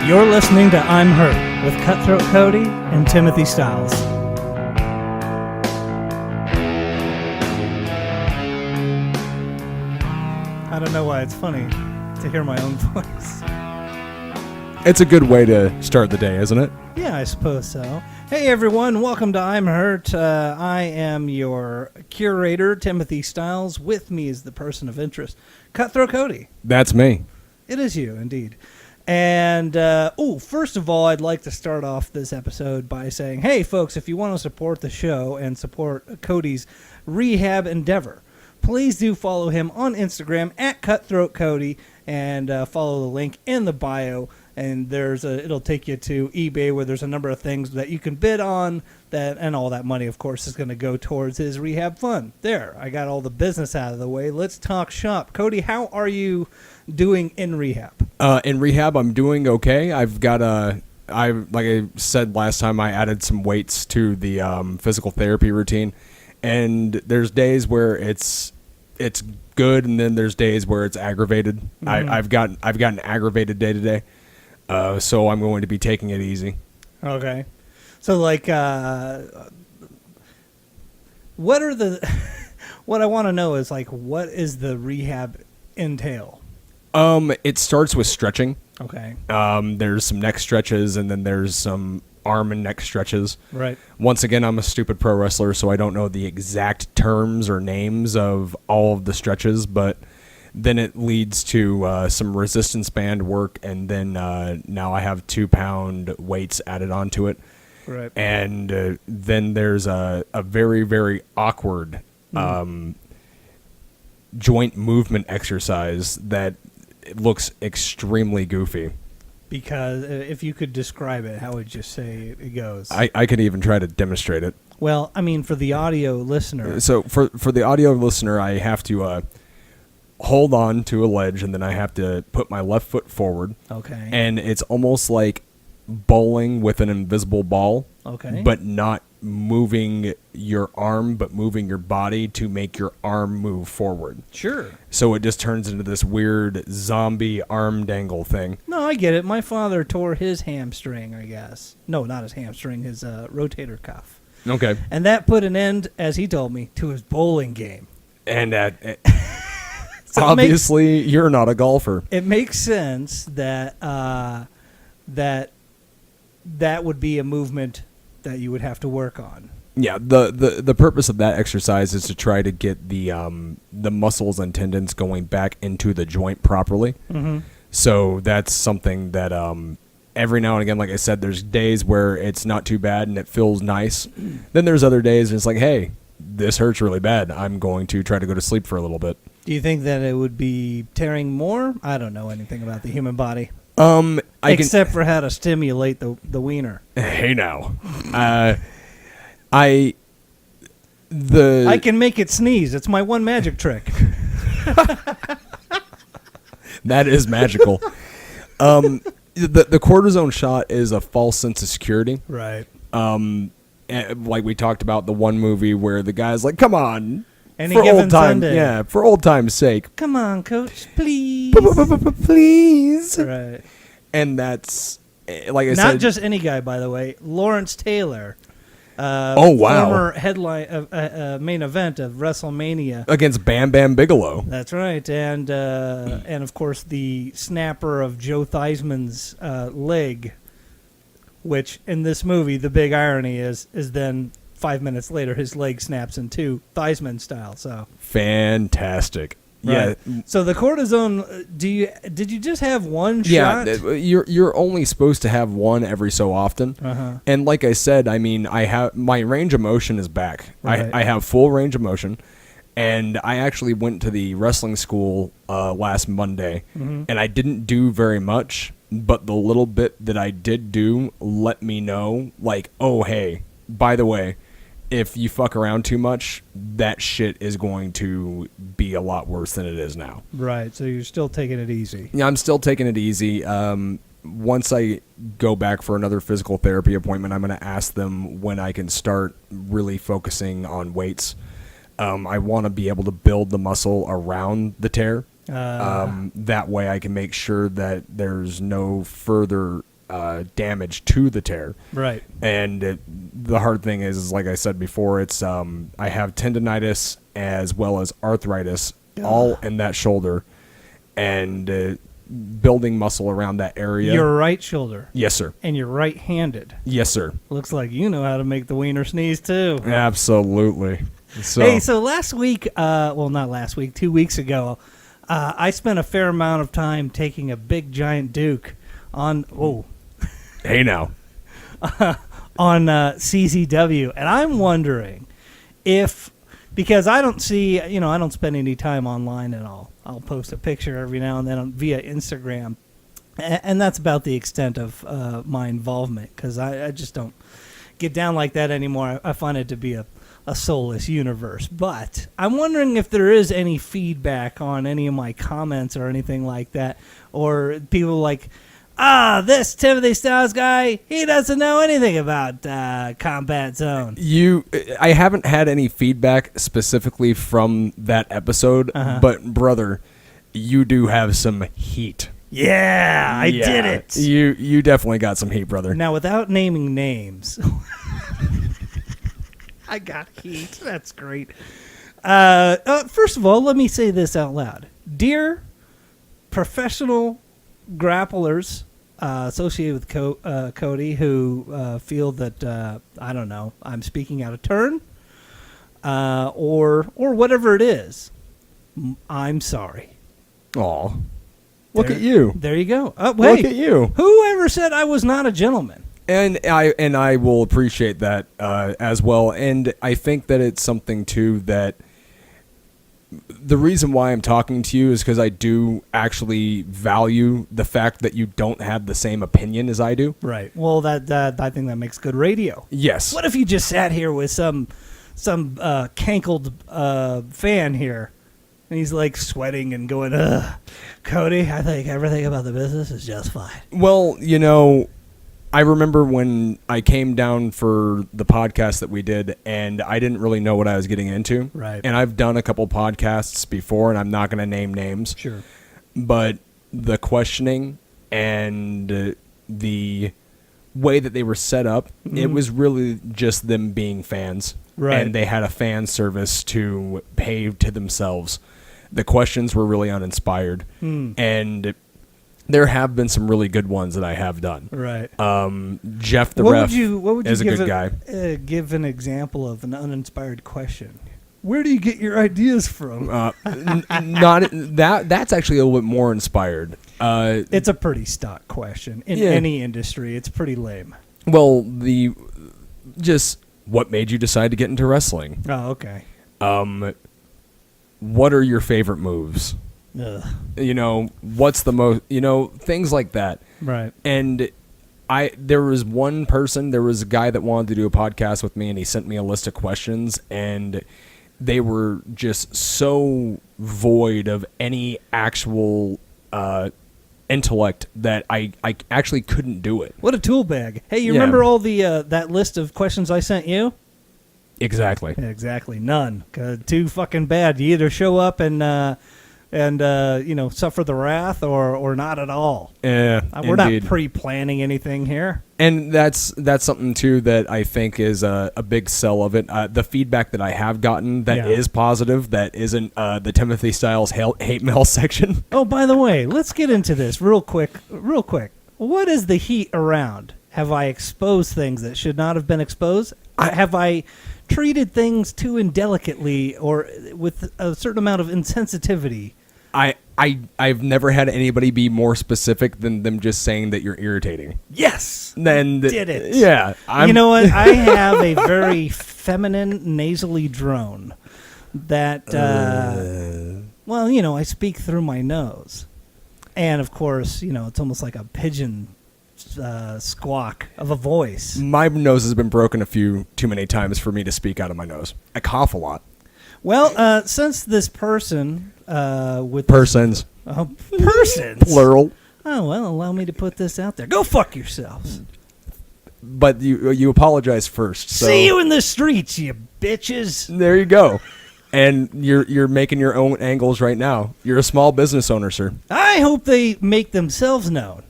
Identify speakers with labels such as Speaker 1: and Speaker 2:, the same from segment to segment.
Speaker 1: You're listening to I'm Hurt with Cutthroat Cody and Timothy Styles. I don't know why it's funny to hear my own voice.
Speaker 2: It's a good way to start the day, isn't it?
Speaker 1: Yeah, I suppose so. Hey everyone, welcome to I'm Hurt. I am your curator, Timothy Styles. With me is the person of interest, Cutthroat Cody.
Speaker 2: That's me.
Speaker 1: It is you, indeed. And, first of all, I'd like to start off this episode by saying, hey, folks, if you want to support the show and support Cody's Rehab endeavor, please do follow him on Instagram at Cutthroat Cody and follow the link in the bio. And it'll take you to eBay where there's a number of things that you can bid on, and all that money, of course, is going to go towards his rehab fund. There, I got all the business out of the way. Let's talk shop. Cody, how are you doing in rehab?
Speaker 2: In rehab, I'm doing okay. I've got like I said last time, I added some weights to the physical therapy routine, and there's days where it's good, and then there's days where it's aggravated. Mm-hmm. I've got an aggravated day today. So I'm going to be taking it easy.
Speaker 1: Okay. So, like, what I want to know is, like, what is the rehab entail?
Speaker 2: It starts with stretching.
Speaker 1: Okay.
Speaker 2: There's some neck stretches, and then there's some arm and neck stretches.
Speaker 1: Right.
Speaker 2: Once again, I'm a stupid pro wrestler, so I don't know the exact terms or names of all of the stretches, but then it leads to some resistance band work, and then now I have 2-pound weights added onto it.
Speaker 1: Right.
Speaker 2: And then there's a very, very awkward joint movement exercise that looks extremely goofy.
Speaker 1: Because if you could describe it, how would you say it goes?
Speaker 2: I could even try to demonstrate it.
Speaker 1: Well, I mean, for the audio listener.
Speaker 2: So for the audio listener, I have to hold on to a ledge, and then I have to put my left foot forward.
Speaker 1: Okay.
Speaker 2: And it's almost like bowling with an invisible ball.
Speaker 1: Okay.
Speaker 2: But not moving your arm, but moving your body to make your arm move forward.
Speaker 1: Sure.
Speaker 2: So it just turns into this weird zombie arm dangle thing.
Speaker 1: No, I get it. My father tore his hamstring, I guess. No, not his hamstring, his rotator cuff.
Speaker 2: Okay.
Speaker 1: And that put an end, as he told me, to his bowling game.
Speaker 2: And so obviously, you're not a golfer.
Speaker 1: It makes sense that that would be a movement that you would have to work on.
Speaker 2: Yeah, the purpose of that exercise is to try to get the muscles and tendons going back into the joint properly. Mm-hmm. So that's something that every now and again, like I said, there's days where it's not too bad and it feels nice. Then there's other days and it's like, hey, this hurts really bad. I'm going to try to go to sleep for a little bit.
Speaker 1: Do you think that it would be tearing more? I don't know anything about the human body. Except for how to stimulate the Wiener.
Speaker 2: Hey now.
Speaker 1: I can make it sneeze. It's my one magic trick.
Speaker 2: That is magical. The cortisone shot is a false sense of security.
Speaker 1: Right.
Speaker 2: Like we talked about the one movie where the guy's like, "Come on."
Speaker 1: Any given Sunday.
Speaker 2: Yeah, for old time's sake.
Speaker 1: Come on, coach, please.
Speaker 2: Please.
Speaker 1: Right.
Speaker 2: And that's, like I said.
Speaker 1: Not just any guy, by the way. Lawrence Taylor.
Speaker 2: Oh, wow.
Speaker 1: Former headline, main event of WrestleMania.
Speaker 2: Against Bam Bam Bigelow.
Speaker 1: That's right. And of course, the snapper of Joe Theismann's leg, which in this movie, the big irony is then 5 minutes later, his leg snaps in two, Theismann style. So
Speaker 2: fantastic.
Speaker 1: Right. Yeah. So the cortisone, did you just have one shot?
Speaker 2: Yeah, you're only supposed to have one every so often. Uh-huh. And like I said, I mean, I have my range of motion is back. Right. I have full range of motion. And I actually went to the wrestling school last Monday, and I didn't do very much, but the little bit that I did do let me know, like, oh, hey, by the way, if you fuck around too much, that shit is going to be a lot worse than it is now.
Speaker 1: Right, so you're still taking it easy.
Speaker 2: Yeah, I'm still taking it easy. Once I go back for another physical therapy appointment, I'm going to ask them when I can start really focusing on weights. I want to be able to build the muscle around the tear. That way I can make sure that there's no further damage to the tear.
Speaker 1: Right.
Speaker 2: And the hard thing is, like I said before, it's I have tendonitis as well as arthritis all in that shoulder, and building muscle around that area.
Speaker 1: Your right shoulder.
Speaker 2: Yes, sir.
Speaker 1: And you're right-handed.
Speaker 2: Yes, sir.
Speaker 1: Looks like you know how to make the wiener sneeze, too.
Speaker 2: Absolutely. So,
Speaker 1: hey, so last week, well, not last week, 2 weeks ago, I spent a fair amount of time taking a big giant Duke on,
Speaker 2: hey now,
Speaker 1: on CZW, and I'm wondering if, because I don't see, I don't spend any time online at all. I'll post a picture every now and then via Instagram, and that's about the extent of my involvement, because I just don't get down like that anymore. I find it to be a soulless universe. But I'm wondering if there is any feedback on any of my comments or anything like that, or people like, this Timothy Styles guy, he doesn't know anything about Combat Zone.
Speaker 2: I haven't had any feedback specifically from that episode, but brother, you do have some heat.
Speaker 1: Yeah, I did it.
Speaker 2: You definitely got some heat, brother.
Speaker 1: Now, without naming names, I got heat. That's great. First of all, let me say this out loud. Dear professional grapplers associated with Cody who feel that, I don't know, I'm speaking out of turn, or whatever it is, I'm sorry.
Speaker 2: Aw. Look at you.
Speaker 1: There you go.
Speaker 2: Look at you.
Speaker 1: Whoever said I was not a gentleman?
Speaker 2: And I will appreciate that as well. And I think that it's something, too, that the reason why I'm talking to you is because I do actually value the fact that you don't have the same opinion as I do.
Speaker 1: Right. Well, that I think that makes good radio.
Speaker 2: Yes.
Speaker 1: What if you just sat here with some cankled fan here, and he's like sweating and going, Cody, I think everything about the business is just fine.
Speaker 2: Well, I remember when I came down for the podcast that we did, and I didn't really know what I was getting into.
Speaker 1: Right.
Speaker 2: And I've done a couple podcasts before, and I'm not going to name names.
Speaker 1: Sure.
Speaker 2: But the questioning and the way that they were set up, it was really just them being fans.
Speaker 1: Right.
Speaker 2: And they had a fan service to pay to themselves. The questions were really uninspired. And there have been some really good ones that I have done.
Speaker 1: Right.
Speaker 2: Jeff the
Speaker 1: what
Speaker 2: Ref
Speaker 1: would you
Speaker 2: is a
Speaker 1: give
Speaker 2: good guy.
Speaker 1: Give an example of an uninspired question. Where do you get your ideas from?
Speaker 2: Not that's actually a little bit more inspired.
Speaker 1: It's a pretty stock question in any industry. It's pretty lame.
Speaker 2: Well, what made you decide to get into wrestling?
Speaker 1: Oh, okay.
Speaker 2: What are your favorite moves?
Speaker 1: Ugh.
Speaker 2: What's the most, things like that.
Speaker 1: Right.
Speaker 2: And there was a guy that wanted to do a podcast with me, and he sent me a list of questions, and they were just so void of any actual intellect that I actually couldn't do it.
Speaker 1: What a tool bag. Hey, you remember all the that list of questions I sent you?
Speaker 2: Exactly.
Speaker 1: Yeah, exactly. None. Too fucking bad. You either show up and suffer the wrath or not at all.
Speaker 2: Yeah,
Speaker 1: we're not pre-planning anything here.
Speaker 2: And that's something too that I think is a big sell of it. The feedback that I have gotten that is positive, that isn't the Timothy Styles hate mail section.
Speaker 1: Oh, by the way, let's get into this real quick. What is the heat around? Have I exposed things that should not have been exposed? Have I treated things too indelicately or with a certain amount of insensitivity?
Speaker 2: I've never had anybody be more specific than them just saying that you're irritating.
Speaker 1: Yes, did it?
Speaker 2: Yeah,
Speaker 1: you know what? I have a very feminine, nasally drone that. I speak through my nose, and of course, it's almost like a pigeon squawk of a voice.
Speaker 2: My nose has been broken a few too many times for me to speak out of my nose. I cough a lot.
Speaker 1: Well, since this person with
Speaker 2: persons,
Speaker 1: persons
Speaker 2: plural.
Speaker 1: Oh well, allow me to put this out there. Go fuck yourselves.
Speaker 2: But you apologize first. So.
Speaker 1: See you in the streets, you bitches.
Speaker 2: There you go. And you're making your own angles right now. You're a small business owner, sir.
Speaker 1: I hope they make themselves known.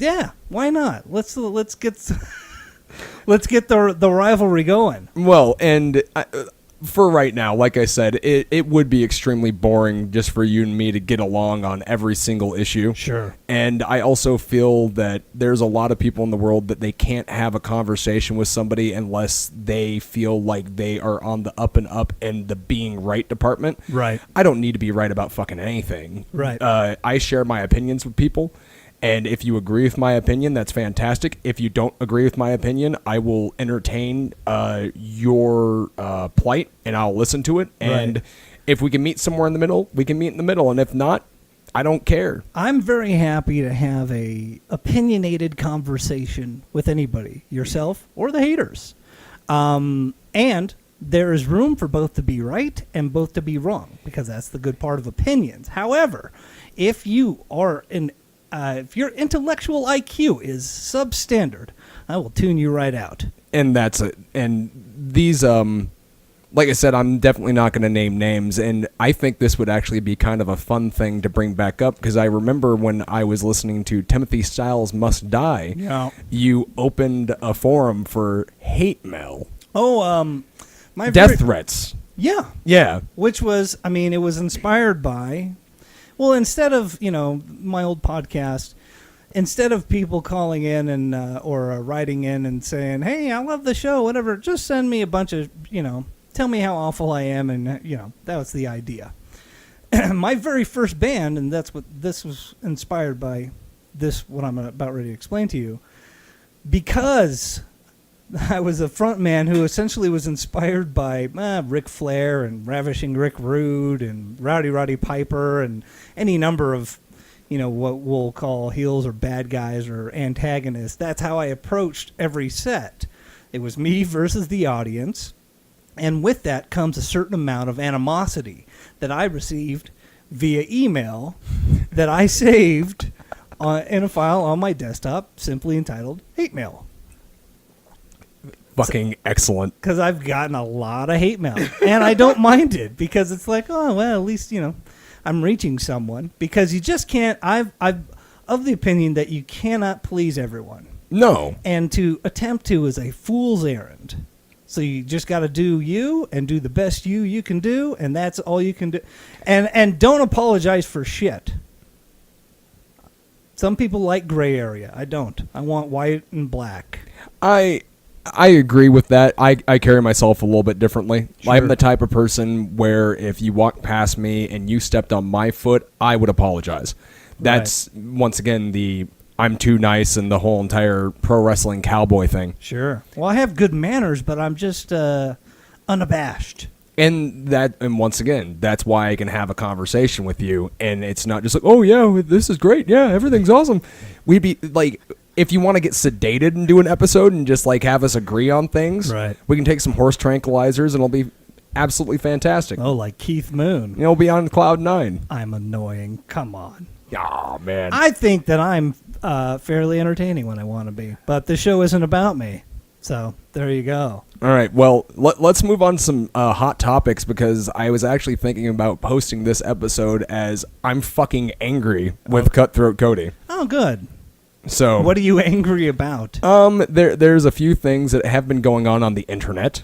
Speaker 1: Yeah, why not? Let's get let's get the rivalry going.
Speaker 2: Well, and for right now, like I said, it would be extremely boring just for you and me to get along on every single issue.
Speaker 1: Sure.
Speaker 2: And I also feel that there's a lot of people in the world that they can't have a conversation with somebody unless they feel like they are on the up and up in the being right department.
Speaker 1: Right.
Speaker 2: I don't need to be right about fucking anything.
Speaker 1: Right.
Speaker 2: I share my opinions with people. And if you agree with my opinion, that's fantastic. If you don't agree with my opinion, I will entertain your plight, and I'll listen to it. And if we can meet somewhere in the middle, we can meet in the middle. And if not, I don't care.
Speaker 1: I'm very happy to have a opinionated conversation with anybody, yourself or the haters. And there is room for both to be right and both to be wrong, because that's the good part of opinions. However, if you are if your intellectual IQ is substandard, I will tune you right out.
Speaker 2: And that's it. And these, like I said, I'm definitely not going to name names. And I think this would actually be kind of a fun thing to bring back up, because I remember when I was listening to Timothy Styles Must Die, you opened a forum for hate mail.
Speaker 1: Oh,
Speaker 2: death threats.
Speaker 1: Yeah.
Speaker 2: Yeah.
Speaker 1: Which was, I mean, it was inspired by... Well, instead of, my old podcast, instead of people calling in and or writing in and saying, hey, I love the show, whatever, just send me a bunch of, tell me how awful I am, and, that was the idea. My very first band, and that's what this was inspired by, what I'm about ready to explain to you, because I was a front man who essentially was inspired by Ric Flair and Ravishing Rick Rude and Rowdy Roddy Piper and any number of, what we'll call heels or bad guys or antagonists. That's how I approached every set. It was me versus the audience. And with that comes a certain amount of animosity that I received via email that I saved in a file on my desktop simply entitled Hate Mail.
Speaker 2: Fucking excellent.
Speaker 1: Because I've gotten a lot of hate mail, and I don't mind it, because it's like, oh, well, at least, I'm reaching someone, because you just can't, I'm of the opinion that you cannot please everyone.
Speaker 2: No.
Speaker 1: And to attempt to is a fool's errand. So you just got to do you and do the best you can do, and that's all you can do. And don't apologize for shit. Some people like gray area. I don't. I want white and black.
Speaker 2: I agree with that. I carry myself a little bit differently.
Speaker 1: Sure.
Speaker 2: I'm the type of person where if you walked past me and you stepped on my foot, I would apologize. That's, once again, the I'm too nice and the whole entire pro wrestling cowboy thing.
Speaker 1: Sure. Well, I have good manners, but I'm just unabashed.
Speaker 2: And once again, that's why I can have a conversation with you, and it's not just like, oh, yeah, this is great. Yeah, everything's awesome. We'd be like... If you want to get sedated and do an episode and just like have us agree on things, we can take some horse tranquilizers and it'll be absolutely fantastic.
Speaker 1: Oh, like Keith Moon.
Speaker 2: You'll be on cloud 9.
Speaker 1: I'm annoying. Come on.
Speaker 2: Oh, man.
Speaker 1: I think that I'm fairly entertaining when I want to be, but the show isn't about me. So there you go.
Speaker 2: All right. Well, let's move on to some hot topics, because I was actually thinking about posting this episode as I'm fucking angry with Cutthroat Cody.
Speaker 1: Oh, good.
Speaker 2: So,
Speaker 1: what are you angry about?
Speaker 2: There's a few things that have been going on the internet.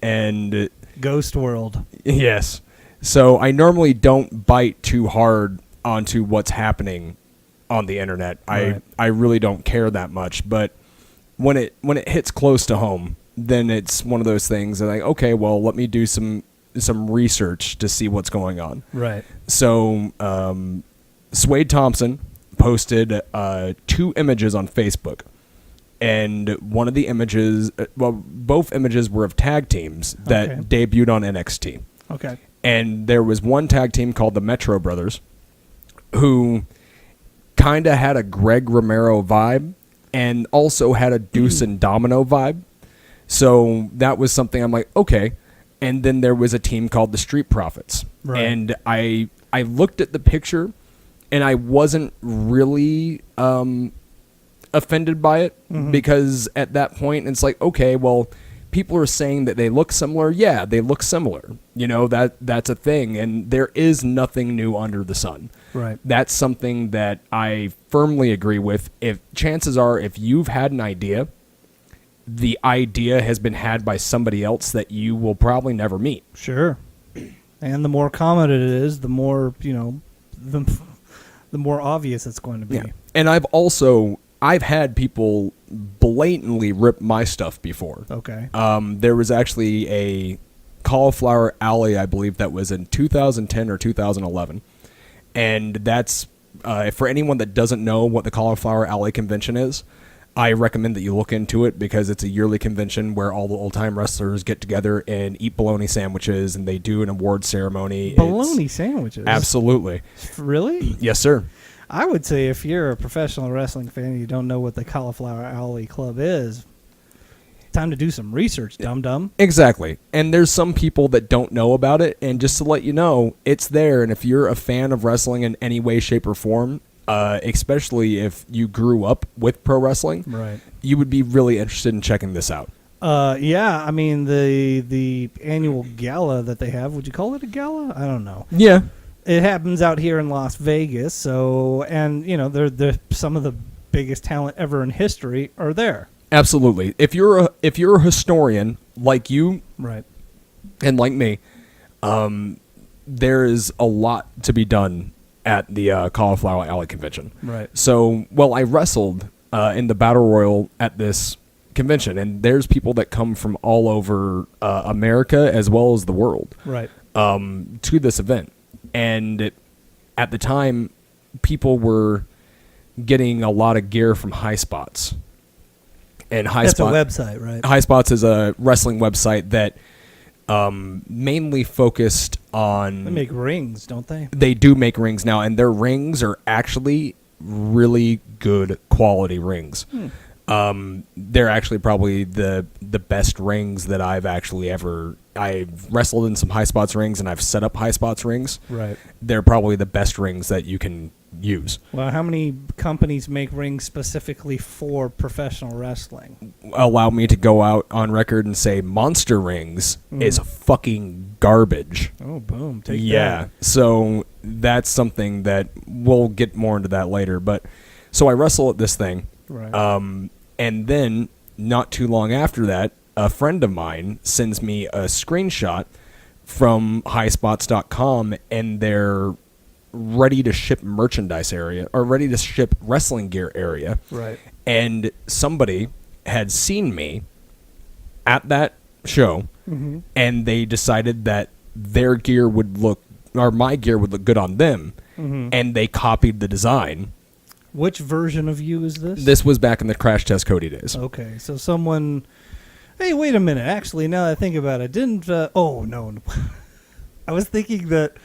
Speaker 2: And
Speaker 1: Ghost World.
Speaker 2: Yes. So I normally don't bite too hard onto what's happening on the internet.
Speaker 1: Right.
Speaker 2: I really don't care that much, but when it hits close to home, then it's one of those things that like, okay, well, let me do some research to see what's going on.
Speaker 1: Right.
Speaker 2: So Swade Thompson posted 2 images on Facebook, and one of the images, both images were of tag teams that debuted on NXT.
Speaker 1: Okay.
Speaker 2: And there was one tag team called the Metro Brothers, who kind of had a Greg Romero vibe and also had a Deuce and Domino vibe. So that was something I'm like, okay. And then there was a team called the Street Profits. Right. And I looked at the picture, and I wasn't really offended by it, because at that point it's like, okay, well, people are saying that they look similar. Yeah, they look similar. You know, that's a thing, and there is nothing new under the sun.
Speaker 1: Right.
Speaker 2: That's something that I firmly agree with. If chances are, if you've had an idea, the idea has been had by somebody else that you will probably never meet.
Speaker 1: Sure. And the more common it is, the more, the more obvious it's going to be.
Speaker 2: Yeah. And I've had people blatantly rip my stuff before.
Speaker 1: Okay.
Speaker 2: There was actually a Cauliflower Alley, I believe, that was in 2010 or 2011. And that's, for anyone that doesn't know what the Cauliflower Alley convention is, I recommend that you look into it because it's a yearly convention where all the old-time wrestlers get together and eat bologna sandwiches, and they do an award ceremony.
Speaker 1: Bologna sandwiches?
Speaker 2: Absolutely.
Speaker 1: Really?
Speaker 2: Yes, sir.
Speaker 1: I would say if you're a professional wrestling fan and you don't know what the Cauliflower Alley Club is, time to do some research, dum-dum.
Speaker 2: Exactly. And there's some people that don't know about it, and just to let you know, it's there, and if you're a fan of wrestling in any way, shape, or form, especially if you grew up with pro wrestling,
Speaker 1: right,
Speaker 2: you would be really interested in checking this out.
Speaker 1: Yeah, I mean, the annual gala that they have, would you call it a gala? I don't know.
Speaker 2: Yeah.
Speaker 1: It happens out here in Las Vegas, so, and, they're some of the biggest talent ever in history are there.
Speaker 2: Absolutely. If you're a historian like you,
Speaker 1: right,
Speaker 2: and like me, there is a lot to be done at the Cauliflower Alley convention.
Speaker 1: Right.
Speaker 2: So, I wrestled in the Battle Royal at this convention, and there's people that come from all over America as well as the world,
Speaker 1: right,
Speaker 2: to this event. And at the time, people were getting a lot of gear from High Spots. And
Speaker 1: That's a website, right?
Speaker 2: High Spots is a wrestling website that mainly focused on...
Speaker 1: They make rings, don't they?
Speaker 2: They do make rings now, and their rings are actually really good quality rings. They're actually probably the best rings that I've actually ever... I've wrestled in some High Spots rings, and I've set up High Spots rings.
Speaker 1: Right.
Speaker 2: They're probably the best rings that you can use.
Speaker 1: Well, how many companies make rings specifically for professional wrestling?
Speaker 2: Allow me to go out on record and say Monster Rings is fucking garbage.
Speaker 1: Oh, boom. Take that.
Speaker 2: So that's something that we'll get more into that later. But so I wrestle at this thing.
Speaker 1: Right.
Speaker 2: And then not too long after that, a friend of mine sends me a screenshot from highspots.com and their ready to ship merchandise area, or ready to ship wrestling gear area.
Speaker 1: Right.
Speaker 2: And somebody had seen me at that show, and they decided that their gear would look, or my gear would look good on them, and they copied the design.
Speaker 1: Which version of you is this?
Speaker 2: This was back in the Crash Test Cody days.
Speaker 1: Okay, so someone... Hey, wait a minute. Actually, now that I think about it, didn't... oh, no. I was thinking that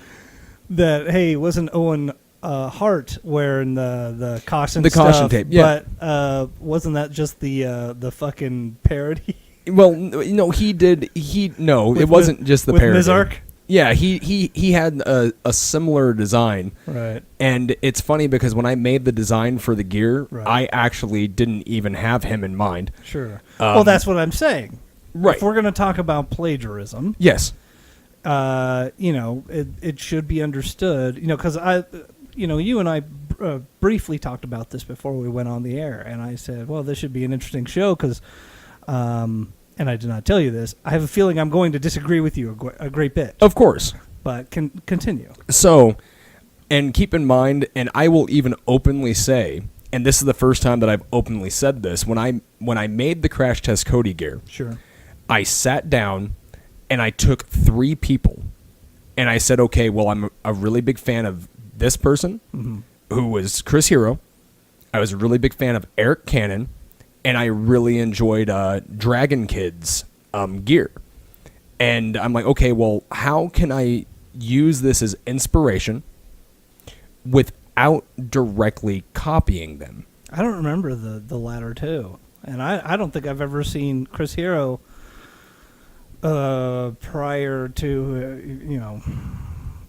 Speaker 1: hey, wasn't Owen Hart wearing the caution
Speaker 2: the
Speaker 1: stuff,
Speaker 2: caution tape, yeah.
Speaker 1: But wasn't that just the fucking parody?
Speaker 2: Well, no, he did. It wasn't just the
Speaker 1: with
Speaker 2: parody.
Speaker 1: Mizark?
Speaker 2: Yeah, he had a similar design.
Speaker 1: Right.
Speaker 2: And it's funny because when I made the design for the gear,
Speaker 1: right,
Speaker 2: I actually didn't even have him in mind.
Speaker 1: Sure. Well, that's what I'm saying.
Speaker 2: Right.
Speaker 1: If we're going to talk about plagiarism,
Speaker 2: yes,
Speaker 1: it should be understood, because you and I briefly talked about this before we went on the air, and I said, well, this should be an interesting show because, and I did not tell you this, I have a feeling I'm going to disagree with you a great bit.
Speaker 2: Of course.
Speaker 1: But continue.
Speaker 2: So, and keep in mind, and I will even openly say, and this is the first time that I've openly said this, when I made the Crash Test Cody gear,
Speaker 1: sure,
Speaker 2: I sat down and I took 3 people, and I said, okay, well, I'm a really big fan of this person, who was Chris Hero. I was a really big fan of Eric Cannon, and I really enjoyed Dragon Kid's gear. And I'm like, okay, well, how can I use this as inspiration without directly copying them?
Speaker 1: I don't remember the latter two. And I don't think I've ever seen Chris Hero prior to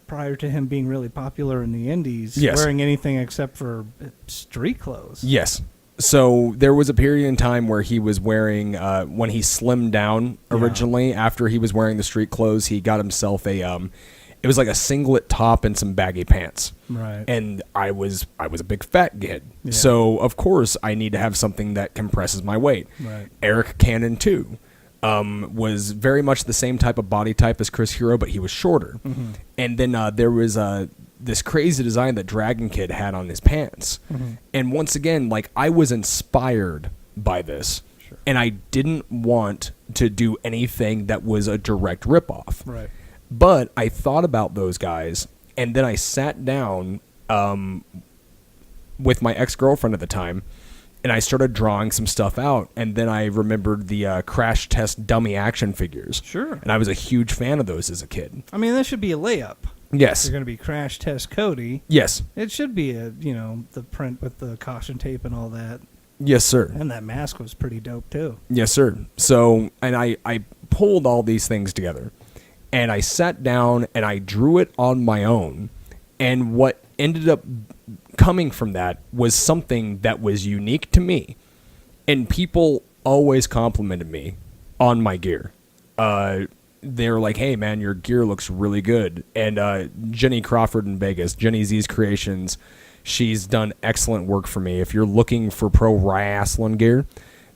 Speaker 1: him being really popular in the indies,
Speaker 2: yes,
Speaker 1: wearing anything except for street clothes.
Speaker 2: Yes. So there was a period in time where he was wearing, when he slimmed down originally, after he was wearing the street clothes, he got himself it was like a singlet top and some baggy pants.
Speaker 1: Right.
Speaker 2: And I was a big fat kid. Yeah. So of course I need to have something that compresses my weight.
Speaker 1: Right.
Speaker 2: Eric Cannon too. Was very much the same type of body type as Chris Hero, but he was shorter. Mm-hmm. And then there was this crazy design that Dragon Kid had on his pants. Mm-hmm. And once again, like, I was inspired by this. Sure. And I didn't want to do anything that was a direct ripoff.
Speaker 1: Right.
Speaker 2: But I thought about those guys, and then I sat down with my ex-girlfriend at the time, and I started drawing some stuff out, and then I remembered the Crash Test dummy action figures.
Speaker 1: Sure.
Speaker 2: And I was a huge fan of those as a kid.
Speaker 1: I mean, that should be a layup.
Speaker 2: Yes.
Speaker 1: If you're going to be Crash Test Cody.
Speaker 2: Yes.
Speaker 1: It should be the print with the caution tape and all that.
Speaker 2: Yes, sir.
Speaker 1: And that mask was pretty dope, too.
Speaker 2: Yes, sir. So, and I pulled all these things together, and I sat down and I drew it on my own, and what ended up coming from that was something that was unique to me, and people always complimented me on my gear. They're like, "Hey man, your gear looks really good." And Jenny Crawford in Vegas, Jenny Z's Creations, she's done excellent work for me. If you're looking for pro wrestling gear,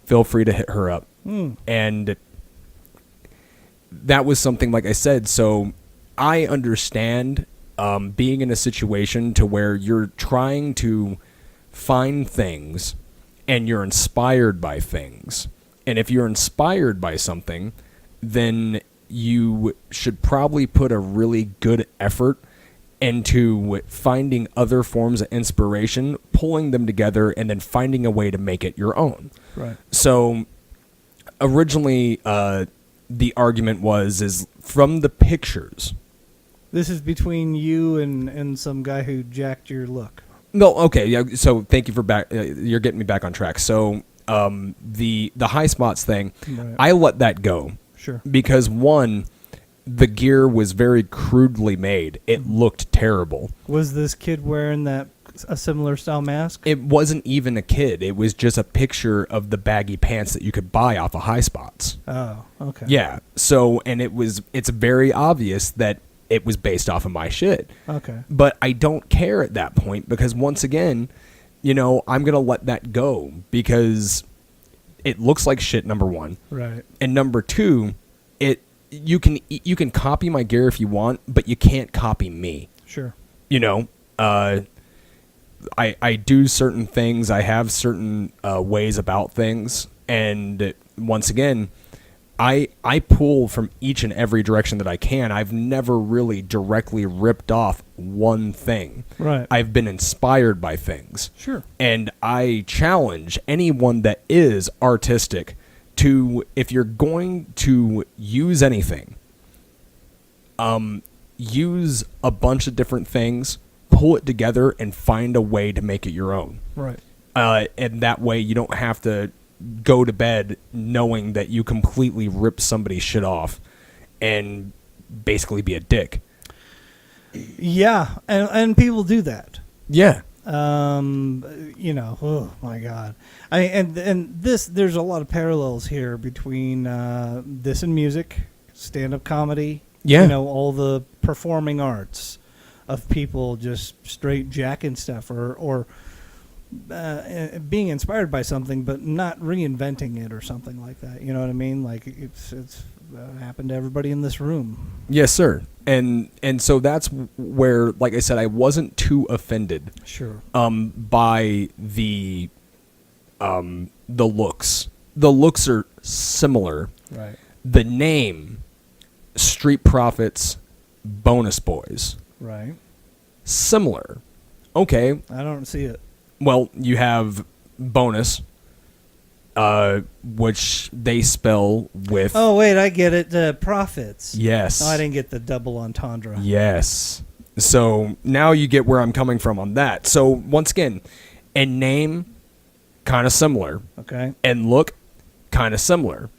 Speaker 2: feel free to hit her up. And that was something, like I said, so I understand being in a situation to where you're trying to find things and you're inspired by things. And if you're inspired by something, then you should probably put a really good effort into finding other forms of inspiration, pulling them together, and then finding a way to make it your own.
Speaker 1: Right.
Speaker 2: So originally, the argument is from the pictures.
Speaker 1: This is between you and some guy who jacked your look.
Speaker 2: No, okay, yeah. So thank you for you're getting me back on track. So the high spots thing, right. I let that go.
Speaker 1: Sure.
Speaker 2: Because one, the gear was very crudely made. It looked terrible.
Speaker 1: Was this kid wearing a similar style mask?
Speaker 2: It wasn't even a kid. It was just a picture of the baggy pants that you could buy off of High Spots.
Speaker 1: Oh, okay.
Speaker 2: Yeah. So, and it's very obvious that it was based off of my shit.
Speaker 1: Okay.
Speaker 2: But I don't care at that point because once again, I'm going to let that go because it looks like shit, number one.
Speaker 1: Right. And
Speaker 2: number two, you can copy my gear if you want, but you can't copy me.
Speaker 1: Sure.
Speaker 2: I do certain things. I have certain ways about things. And once again, I pull from each and every direction that I can. I've never really directly ripped off one thing.
Speaker 1: Right.
Speaker 2: I've been inspired by things.
Speaker 1: Sure.
Speaker 2: And I challenge anyone that is artistic to, if you're going to use anything, use a bunch of different things, pull it together, and find a way to make it your own.
Speaker 1: Right.
Speaker 2: And that way you don't have to go to bed knowing that you completely ripped somebody's shit off and basically be a dick.
Speaker 1: Yeah, and people do that.
Speaker 2: Yeah.
Speaker 1: Oh my God. There's a lot of parallels here between this and music, stand-up comedy.
Speaker 2: Yeah.
Speaker 1: All the performing arts of people just straight jacking stuff or being inspired by something, but not reinventing it or something like that. You know what I mean? Like it's happened to everybody in this room.
Speaker 2: Yes, sir. And so that's where, like I said, I wasn't too offended.
Speaker 1: Sure.
Speaker 2: By the looks. The looks are similar.
Speaker 1: Right.
Speaker 2: The name, Street Profits, Bonus Boys.
Speaker 1: Right.
Speaker 2: Similar. Okay.
Speaker 1: I don't see it.
Speaker 2: Well, you have bonus, which they spell with...
Speaker 1: Oh, wait, I get it. Profits.
Speaker 2: Yes.
Speaker 1: Oh, I didn't get the double entendre.
Speaker 2: Yes. So now you get where I'm coming from on that. So once again, and name, kind of similar.
Speaker 1: Okay.
Speaker 2: And look, kind of similar.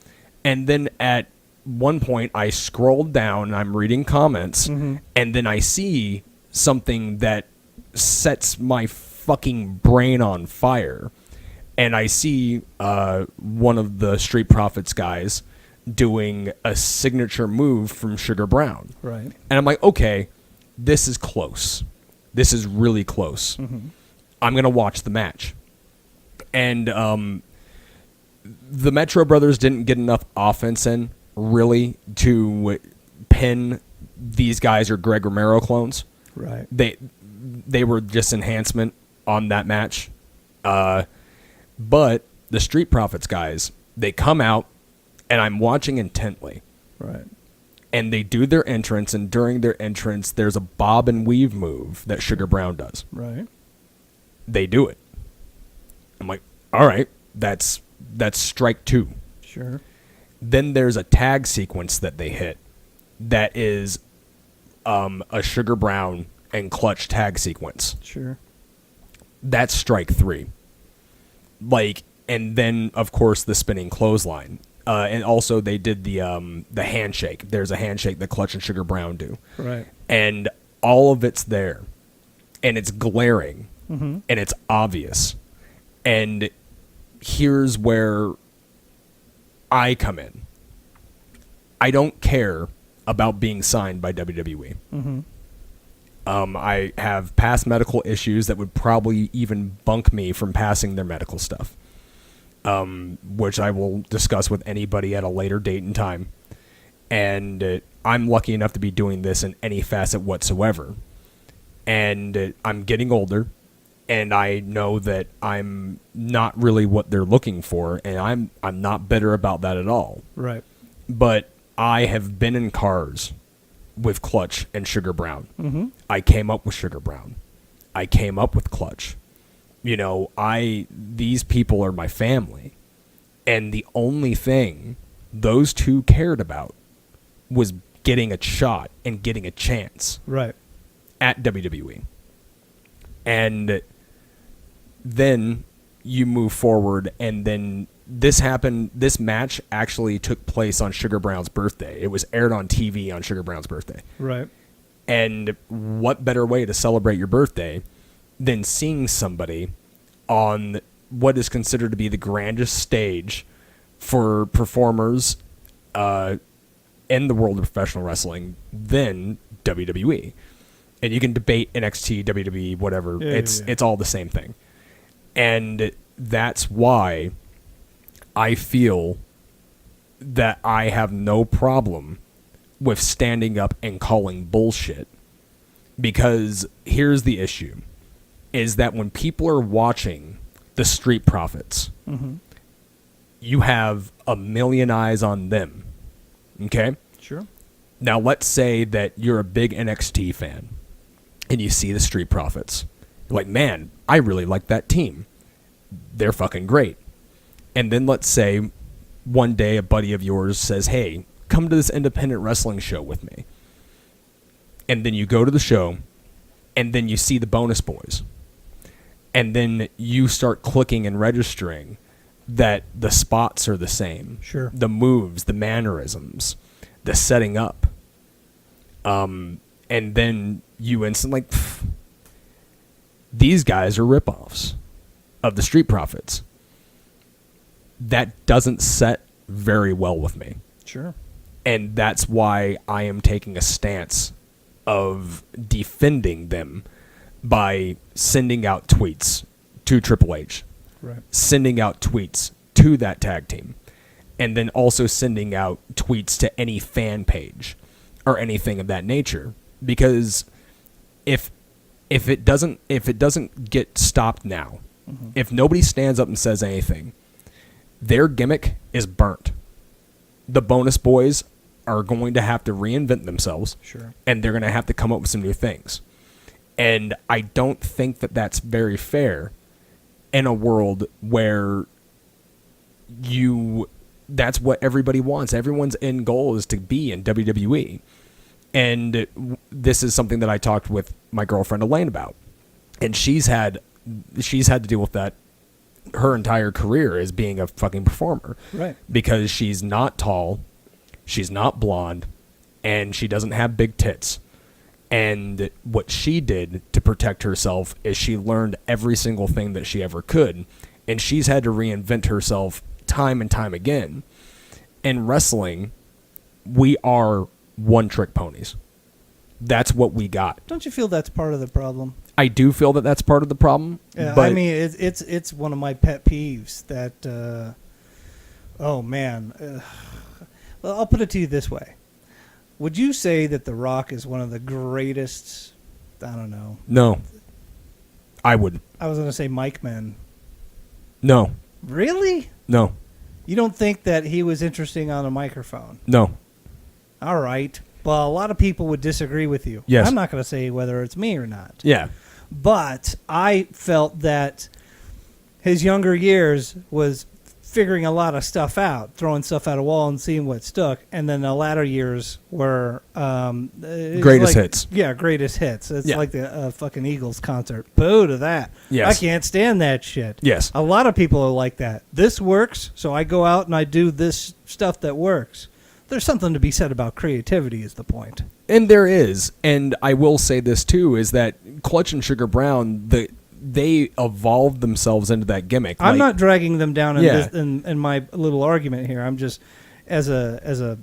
Speaker 2: And then at one point, I scrolled down and I'm reading comments, and then I see something that sets my fucking brain on fire. and I see one of the Street Profits guys doing a signature move from Sugar Brown.
Speaker 1: Right.
Speaker 2: And I'm like, okay, this is close. This is really close. Mm-hmm. I'm going to watch the match. And the Metro Brothers didn't get enough offense in, really, to pin these guys or Greg Romero clones.
Speaker 1: Right.
Speaker 2: They were just enhancement on that match. But the Street Profits guys, they come out, and I'm watching intently.
Speaker 1: Right.
Speaker 2: And they do their entrance, and during their entrance, there's a bob and weave move that Sugar Brown does.
Speaker 1: Right.
Speaker 2: They do it. I'm like, all right, that's strike 2.
Speaker 1: Sure.
Speaker 2: Then there's a tag sequence that they hit that is a Sugar Brown and Clutch tag sequence.
Speaker 1: Sure.
Speaker 2: That's strike 3. Like, and then, of course, the spinning clothesline. And also they did the handshake. There's a handshake that Clutch and Sugar Brown do.
Speaker 1: Right.
Speaker 2: And all of it's there. And it's glaring.
Speaker 1: Mm-hmm.
Speaker 2: And it's obvious. And here's where I come in. I don't care about being signed by WWE.
Speaker 1: Mm-hmm.
Speaker 2: I have past medical issues that would probably even bunk me from passing their medical stuff. Which I will discuss with anybody at a later date and time. And I'm lucky enough to be doing this in any facet whatsoever. And I'm getting older, and I know that I'm not really what they're looking for, and I'm not bitter about that at all.
Speaker 1: Right.
Speaker 2: But I have been in cars with Clutch and Sugar Brown.
Speaker 1: Mm-hmm.
Speaker 2: I came up with Sugar Brown. I came up with Clutch. You know, these people are my family, and the only thing those two cared about was getting a shot and getting a chance
Speaker 1: Right.
Speaker 2: at WWE. And then you move forward, and then this happened. This match actually took place on Sugar Brown's birthday. It was aired on TV on Sugar Brown's birthday.
Speaker 1: Right.
Speaker 2: And what better way to celebrate your birthday than seeing somebody on what is considered to be the grandest stage for performers in the world of professional wrestling than WWE. And you can debate NXT, WWE, whatever.
Speaker 1: Yeah,
Speaker 2: it's all the same thing. And that's why I feel that I have no problem with standing up and calling bullshit. Because here's the issue, is that when people are watching the Street Profits,
Speaker 1: Mm-hmm.
Speaker 2: you have a million eyes on them. Okay?
Speaker 1: Sure.
Speaker 2: Now, let's say that you're a big NXT fan, and you see the Street Profits. You're like, man, I really like that team. They're fucking great. And then let's say one day a buddy of yours says, hey, come to this independent wrestling show with me. And then you go to the show, and then you see the Bonus Boys. And then you start clicking and registering that the spots are the same.
Speaker 1: Sure.
Speaker 2: The moves, the mannerisms, the setting up. And then you instantly, like, these guys are ripoffs of the Street Profits. That doesn't set very well with me.
Speaker 1: Sure.
Speaker 2: And that's why I am taking a stance of defending them by sending out tweets to Triple H,
Speaker 1: Right.
Speaker 2: sending out tweets to that tag team, and then also sending out tweets to any fan page or anything of that nature. Because if it doesn't get stopped now,
Speaker 1: Mm-hmm.
Speaker 2: if nobody stands up and says anything, their gimmick is burnt. The Bonus Boys are going to have to reinvent themselves.
Speaker 1: Sure.
Speaker 2: And they're going to have to come up with some new things. And I don't think that that's very fair in a world where that's what everybody wants. Everyone's end goal is to be in WWE. And this is something that I talked with my girlfriend Elaine about. And she's had to deal with that her entire career as being a fucking performer.
Speaker 1: Right.
Speaker 2: Because she's not tall, she's not blonde, and she doesn't have big tits. And what she did to protect herself is she learned every single thing that she ever could, and she's had to reinvent herself time and time again. In wrestling, we are one-trick ponies. That's what we got.
Speaker 1: Don't you feel that's part of the problem?
Speaker 2: I do feel that that's part of the problem.
Speaker 1: Yeah,
Speaker 2: but
Speaker 1: I mean, it's one of my pet peeves that, oh man. Well, I'll put it to you this way. Would you say that The Rock is one of the greatest, I don't know.
Speaker 2: No. I wouldn't.
Speaker 1: I was going to say Mike Men.
Speaker 2: No.
Speaker 1: Really?
Speaker 2: No.
Speaker 1: You don't think that he was interesting on a microphone?
Speaker 2: No.
Speaker 1: All right. Well, a lot of people would disagree with you.
Speaker 2: Yes.
Speaker 1: I'm not going to say whether it's me or not.
Speaker 2: Yeah.
Speaker 1: But I felt that his younger years was figuring a lot of stuff out, throwing stuff at a wall and seeing what stuck. And then the latter years were
Speaker 2: greatest hits.
Speaker 1: Yeah, greatest hits. It's
Speaker 2: Yeah.
Speaker 1: like the fucking Eagles concert. Boo to that.
Speaker 2: Yes.
Speaker 1: I can't stand that shit.
Speaker 2: Yes.
Speaker 1: A lot of people are like that. This works, so I go out and I do this stuff that works. There's something to be said about creativity is the point.
Speaker 2: And there is. And I will say this, too, is that Clutch and Sugar Brown, they evolved themselves into that gimmick.
Speaker 1: I'm not dragging them down in my little argument here. I'm just, as a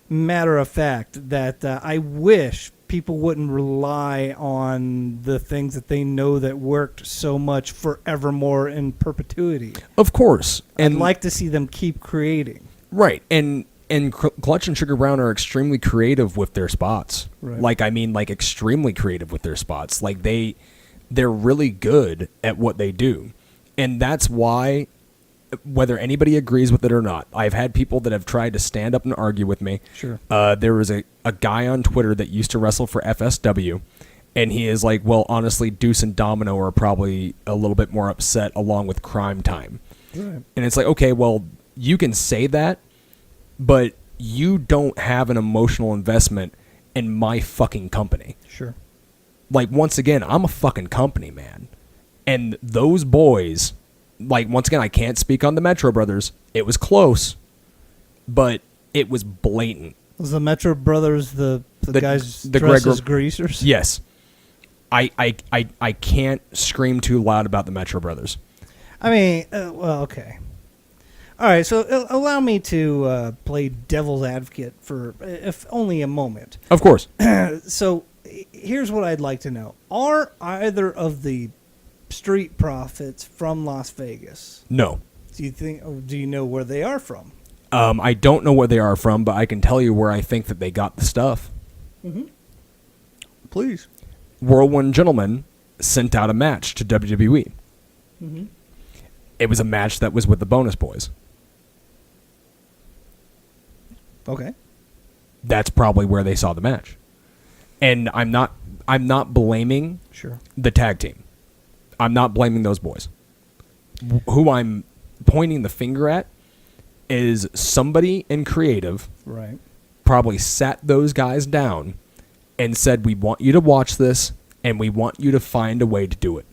Speaker 1: matter of fact, that I wish people wouldn't rely on the things that they know that worked so much forevermore in perpetuity.
Speaker 2: Of course.
Speaker 1: And I'd like to see them keep creating.
Speaker 2: Right. And Clutch and Sugar Brown are extremely creative with their spots.
Speaker 1: Right.
Speaker 2: Extremely creative with their spots. Like, they're really good at what they do. And that's why, whether anybody agrees with it or not, I've had people that have tried to stand up and argue with me.
Speaker 1: Sure.
Speaker 2: There was a guy on Twitter that used to wrestle for FSW, and he is like, well, honestly, Deuce and Domino are probably a little bit more upset along with Crime Time.
Speaker 1: Right.
Speaker 2: And it's like, okay, well, you can say that, but you don't have an emotional investment in my fucking company.
Speaker 1: Sure.
Speaker 2: Like, once again, I'm a fucking company, man. And those boys, like, once again, I can't speak on the Metro Brothers. It was close, but it was blatant.
Speaker 1: Was the Metro Brothers the guys dressed as greasers?
Speaker 2: Yes. I can't scream too loud about the Metro Brothers.
Speaker 1: I mean, well, okay. All right, so allow me to play devil's advocate for if only a moment.
Speaker 2: Of course.
Speaker 1: So here's what I'd like to know. Are either of the street profits from Las Vegas?
Speaker 2: No.
Speaker 1: Do you know where they are from?
Speaker 2: I don't know where they are from, but I can tell you where I think that they got the stuff.
Speaker 1: Mm-hmm. Please.
Speaker 2: Whirlwind Gentlemen sent out a match to WWE.
Speaker 1: Mm-hmm.
Speaker 2: It was a match that was with the Bonus Boys.
Speaker 1: Okay.
Speaker 2: That's probably where they saw the match. And I'm not blaming the tag team. I'm not blaming those boys. Who I'm pointing the finger at is somebody in creative probably sat those guys down and said, we want you to watch this and we want you to find a way to do it.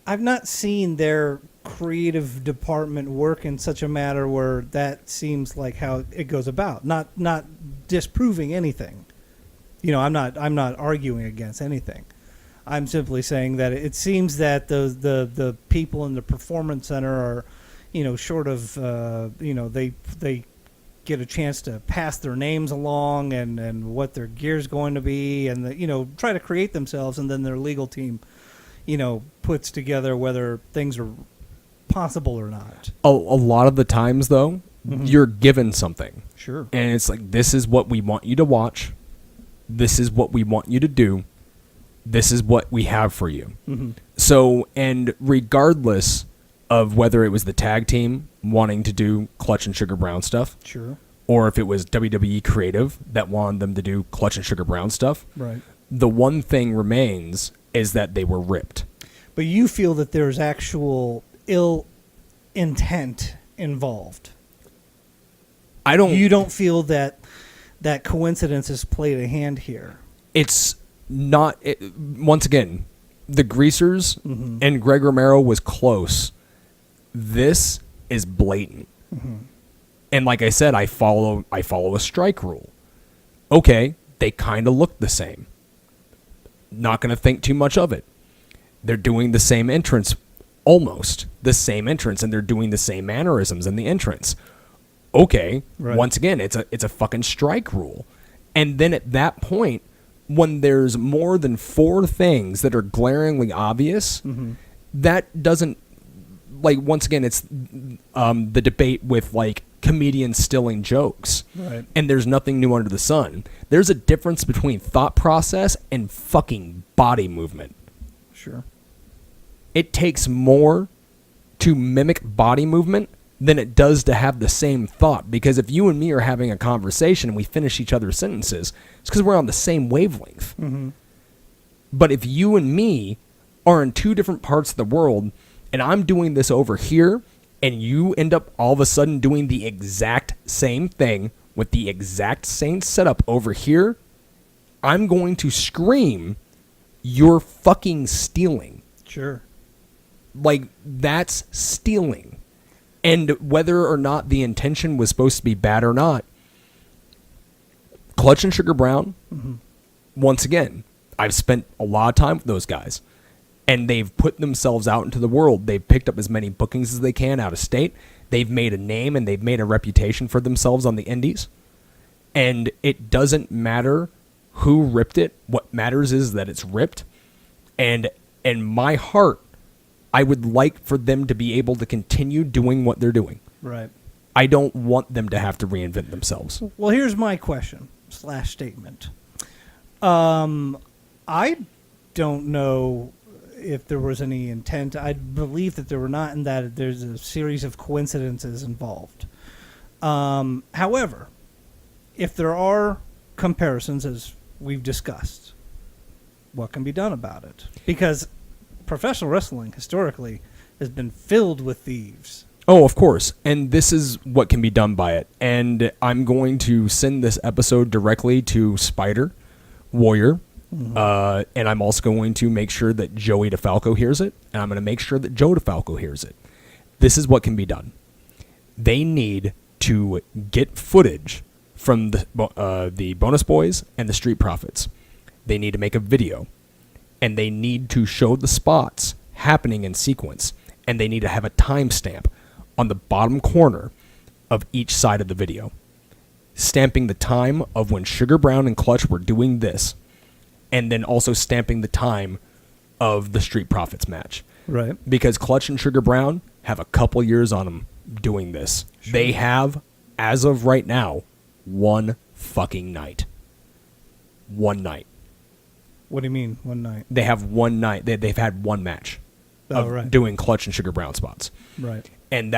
Speaker 1: I've not seen their creative department work in such a matter where that seems like how it goes about. Not disproving anything. You know, I'm not arguing against anything. I'm simply saying that it seems that the people in the performance center are, you know, short of they get a chance to pass their names along and what their gear's going to be and try to create themselves, and then their legal team puts together whether things are possible or not.
Speaker 2: A lot of the times, though, you're given something.
Speaker 1: Sure.
Speaker 2: And it's like, this is what we want you to watch. This is what we want you to do. This is what we have for you.
Speaker 1: Mm-hmm.
Speaker 2: So, and regardless of whether it was the tag team wanting to do Clutch and Sugar Brown stuff,
Speaker 1: sure,
Speaker 2: or if it was WWE Creative that wanted them to do Clutch and Sugar Brown stuff,
Speaker 1: right,
Speaker 2: the one thing remains is that they were ripped.
Speaker 1: But you feel that there's actual ill intent involved. You don't feel that coincidence has played a hand here.
Speaker 2: It's not. Once again, the Greasers and Greg Romero was close. This is blatant. And like I said, I follow a strike rule. Okay, they kind of look the same. Not going to think too much of it. They're doing the same entrance, almost the same entrance, and they're doing the same mannerisms in the entrance. Okay,
Speaker 1: right.
Speaker 2: Once again, it's a fucking strike rule. And then at that point, when there's more than 4 things that are glaringly obvious, that doesn't, like, once again, it's the debate with, like, comedians stealing jokes.
Speaker 1: Right.
Speaker 2: And there's nothing new under the sun. There's a difference between thought process and fucking body movement.
Speaker 1: Sure.
Speaker 2: It takes more to mimic body movement than it does to have the same thought. Because if you and me are having a conversation and we finish each other's sentences, it's because we're on the same wavelength. But if you and me are in 2 different parts of the world, and I'm doing this over here, and you end up all of a sudden doing the exact same thing with the exact same setup over here, I'm going to scream, "You're fucking stealing."
Speaker 1: Sure.
Speaker 2: Like, that's stealing. And whether or not the intention was supposed to be bad or not, Clutch and Sugar Brown, once again, I've spent a lot of time with those guys. And they've put themselves out into the world. They've picked up as many bookings as they can out of state. They've made a name and they've made a reputation for themselves on the indies. And it doesn't matter who ripped it. What matters is that it's ripped. And in my heart, I would like for them to be able to continue doing what they're doing.
Speaker 1: Right.
Speaker 2: I don't want them to have to reinvent themselves.
Speaker 1: Well, here's my question / statement. I don't know if there was any intent. I believe that there were not, and that there's a series of coincidences involved. However, if there are comparisons, as we've discussed, what can be done about it? Because professional wrestling, historically, has been filled with thieves.
Speaker 2: Oh, of course. And this is what can be done by it. And I'm going to send this episode directly to Spider, Warrior, and I'm also going to make sure that Joey DeFalco hears it, and I'm going to make sure that Joe DeFalco hears it. This is what can be done. They need to get footage from the Bonus Boys and the Street Profits. They need to make a video, and they need to show the spots happening in sequence, and they need to have a timestamp on the bottom corner of each side of the video, stamping the time of when Sugar Brown and Clutch were doing this, and then also stamping the time of the Street Profits match.
Speaker 1: Right.
Speaker 2: Because Clutch and Sugar Brown have a couple years on them doing this. Sure. They have, as of right now, 1 fucking night. 1 night.
Speaker 1: What do you mean, 1 night?
Speaker 2: They have 1 night. They've had 1 match of doing Clutch and Sugar Brown spots.
Speaker 1: Right.
Speaker 2: And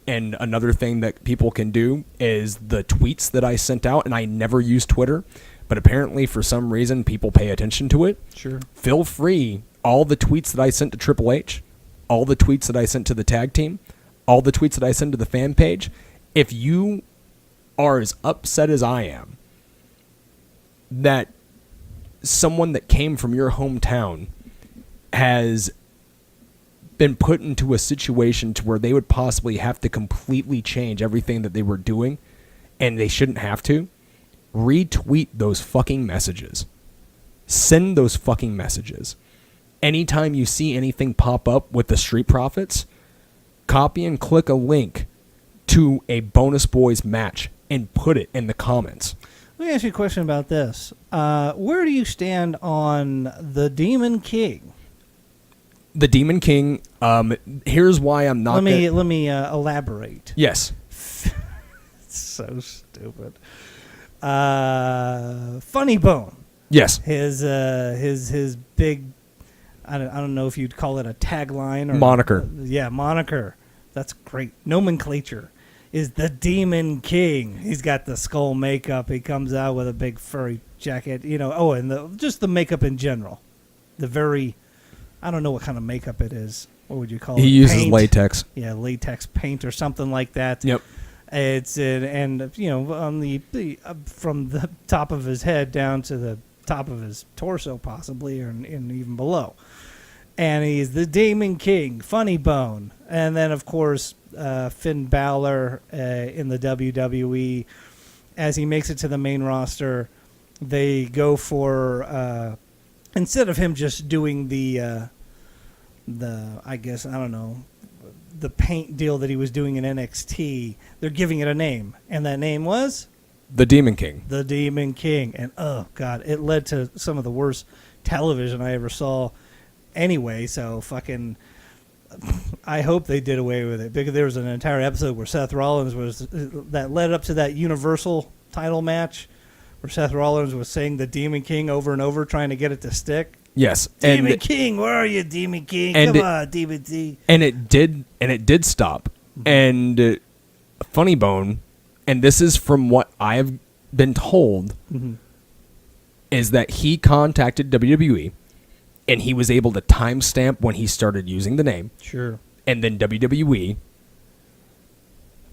Speaker 2: and another thing that people can do is the tweets that I sent out, and I never use Twitter, but apparently for some reason people pay attention to it.
Speaker 1: Sure.
Speaker 2: Feel free, all the tweets that I sent to Triple H, all the tweets that I sent to the tag team, all the tweets that I sent to the fan page, if you are as upset as I am that someone that came from your hometown has been put into a situation to where they would possibly have to completely change everything that they were doing, and they shouldn't have to, retweet those fucking messages. Send those fucking messages. Anytime you see anything pop up with the Street Profits, copy and click a link to a Bonus Boys match and put it in the comments.
Speaker 1: Let me ask you a question about this. Where do you stand on the Demon King?
Speaker 2: The Demon King, here's why I'm not...
Speaker 1: Let me elaborate.
Speaker 2: Yes.
Speaker 1: It's so stupid. Funny Bone.
Speaker 2: Yes.
Speaker 1: His big... I don't know if you'd call it a tagline or...
Speaker 2: Moniker.
Speaker 1: Moniker. That's great. Nomenclature. Is the Demon King. He's got the skull makeup. He comes out with a big furry jacket. And just the makeup in general. The very... I don't know what kind of makeup it is. What would you call it?
Speaker 2: He uses
Speaker 1: paint.
Speaker 2: latex.
Speaker 1: Yeah, latex paint or something like that.
Speaker 2: Yep.
Speaker 1: It's on the from the top of his head down to the top of his torso, possibly, or even below. And he's the Demon King, Funny Bone, and then of course Finn Balor in the WWE. As he makes it to the main roster, they go for instead of him just doing the I guess, I don't know, the paint deal that he was doing in NXT, they're giving it a name, and that name was
Speaker 2: The Demon King.
Speaker 1: The Demon King. And oh god, it led to some of the worst television I ever saw anyway. So fucking, I hope they did away with it, because there was an entire episode where Seth Rollins that led up to that Universal title match where Seth Rollins was saying the Demon King over and over, trying to get it to stick.
Speaker 2: Yes,
Speaker 1: Demon King, where are you, Demon King? Come on, Demon D.
Speaker 2: And it did stop. Mm-hmm. And Funny Bone, and this is from what I have been told, mm-hmm. is that he contacted WWE, and he was able to timestamp when he started using the name.
Speaker 1: Sure.
Speaker 2: And then WWE.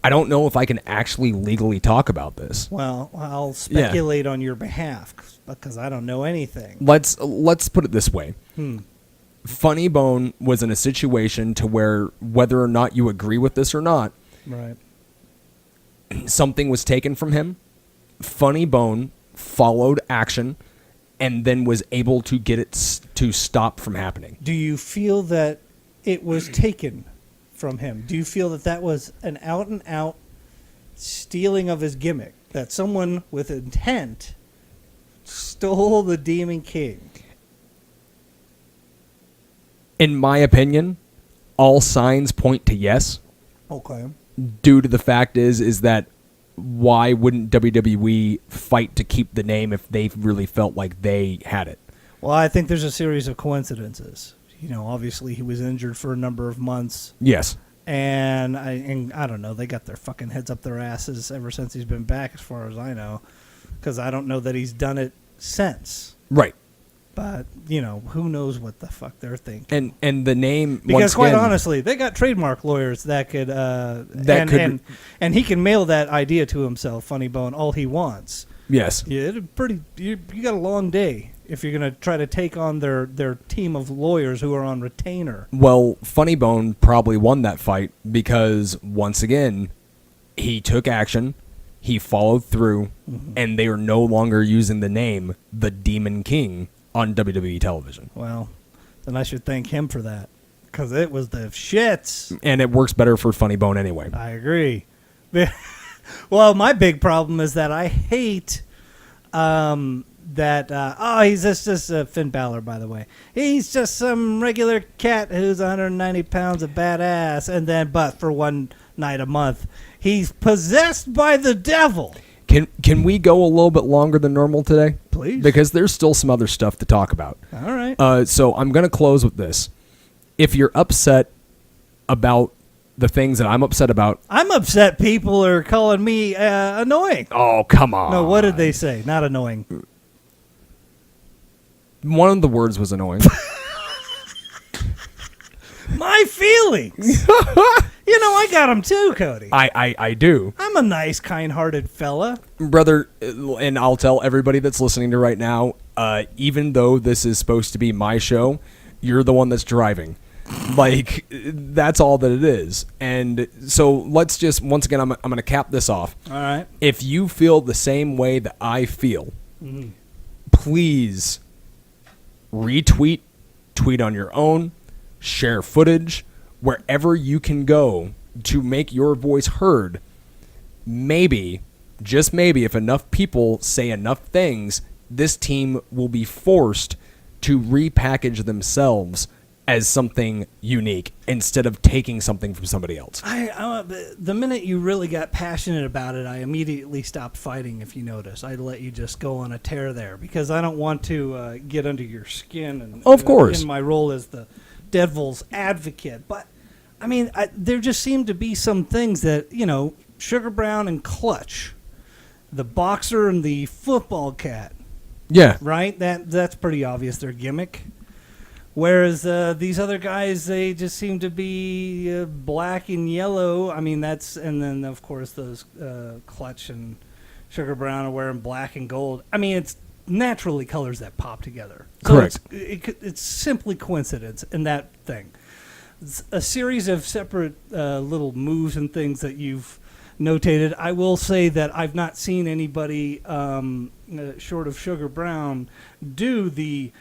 Speaker 2: I don't know if I can actually legally talk about this.
Speaker 1: Well, I'll speculate on your behalf, because I don't know anything.
Speaker 2: Let's put it this way. Funny Bone was in a situation to where, whether or not you agree with this or not,
Speaker 1: right,
Speaker 2: something was taken from him. Funny Bone followed action and then was able to get it to stop from happening.
Speaker 1: Do you feel that it was taken from him? Do you feel that that was an out-and-out stealing of his gimmick? That someone with intent stole the Demon King?
Speaker 2: In my opinion, all signs point to yes.
Speaker 1: Okay.
Speaker 2: Due to the fact is that why wouldn't WWE fight to keep the name if they really felt like they had it?
Speaker 1: Well, I think there's a series of coincidences. You know, obviously he was injured for a number of months.
Speaker 2: Yes.
Speaker 1: And I don't know, they got their fucking heads up their asses ever since he's been back, as far as I know, because I don't know that he's done it since.
Speaker 2: Right.
Speaker 1: But, you know, who knows what the fuck they're thinking.
Speaker 2: And the name,
Speaker 1: because quite honestly, they got trademark lawyers that could and he can mail that idea to himself, Funny Bone, all he wants.
Speaker 2: Yes.
Speaker 1: Yeah, you got a long day if you're going to try to take on their team of lawyers who are on retainer.
Speaker 2: Well, Funny Bone probably won that fight because, once again, he took action, he followed through, mm-hmm. and they are no longer using the name The Demon King on WWE television.
Speaker 1: Well, then I should thank him for that, because it was the shits.
Speaker 2: And it works better for Funny Bone anyway.
Speaker 1: I agree. Well, my big problem is that I hate he's just Finn Balor, by the way. He's just some regular cat who's 190 pounds of badass, and then, but for one night a month, he's possessed by the devil.
Speaker 2: Can we go a little bit longer than normal today?
Speaker 1: Please.
Speaker 2: Because there's still some other stuff to talk about.
Speaker 1: All right.
Speaker 2: So I'm going to close with this. If you're upset about the things that I'm upset about...
Speaker 1: I'm upset people are calling me annoying.
Speaker 2: Oh, come on.
Speaker 1: No, what did they say? Not annoying.
Speaker 2: One of the words was annoying.
Speaker 1: My feelings. You know, I got them too, Cody.
Speaker 2: I do.
Speaker 1: I'm a nice, kind-hearted fella.
Speaker 2: Brother, and I'll tell everybody that's listening to right now, even though this is supposed to be my show, you're the one that's driving. Like, that's all that it is. And so let's just, once again, I'm going to cap this off.
Speaker 1: All right.
Speaker 2: If you feel the same way that I feel,
Speaker 1: mm-hmm.
Speaker 2: please retweet, tweet on your own, share footage, wherever you can go to make your voice heard. Maybe, just maybe, if enough people say enough things, this team will be forced to repackage themselves as something unique instead of taking something from somebody else.
Speaker 1: The minute you really got passionate about it, I immediately stopped fighting, if you notice. I let you just go on a tear there because I don't want to get under your skin. And,
Speaker 2: of course.
Speaker 1: In my role as the devil's advocate. But, I mean, there just seem to be some things that, you know, Sugar Brown and Clutch, the boxer and the football cat.
Speaker 2: Yeah.
Speaker 1: Right? That's pretty obvious, their gimmick. Whereas these other guys, they just seem to be black and yellow. I mean, and then, of course, those Clutch and Sugar Brown are wearing black and gold. I mean, it's naturally colors that pop together. So
Speaker 2: correct.
Speaker 1: It's simply coincidence in that thing. It's a series of separate little moves and things that you've notated. I will say that I've not seen anybody short of Sugar Brown do the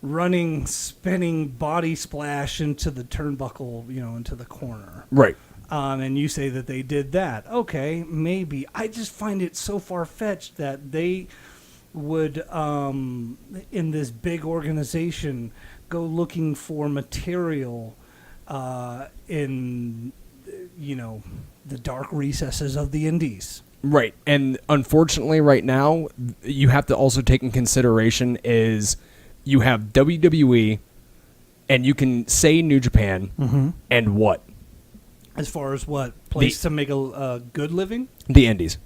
Speaker 1: running, spinning body splash into the turnbuckle, into the corner.
Speaker 2: Right.
Speaker 1: And you say that they did that. Okay, maybe. I just find it so far-fetched that they would, in this big organization, go looking for material in, the dark recesses of the indies.
Speaker 2: Right. And unfortunately right now, you have to also take in consideration is you have WWE and you can say New Japan and what?
Speaker 1: As far as what? Place to make a good living?
Speaker 2: The indies.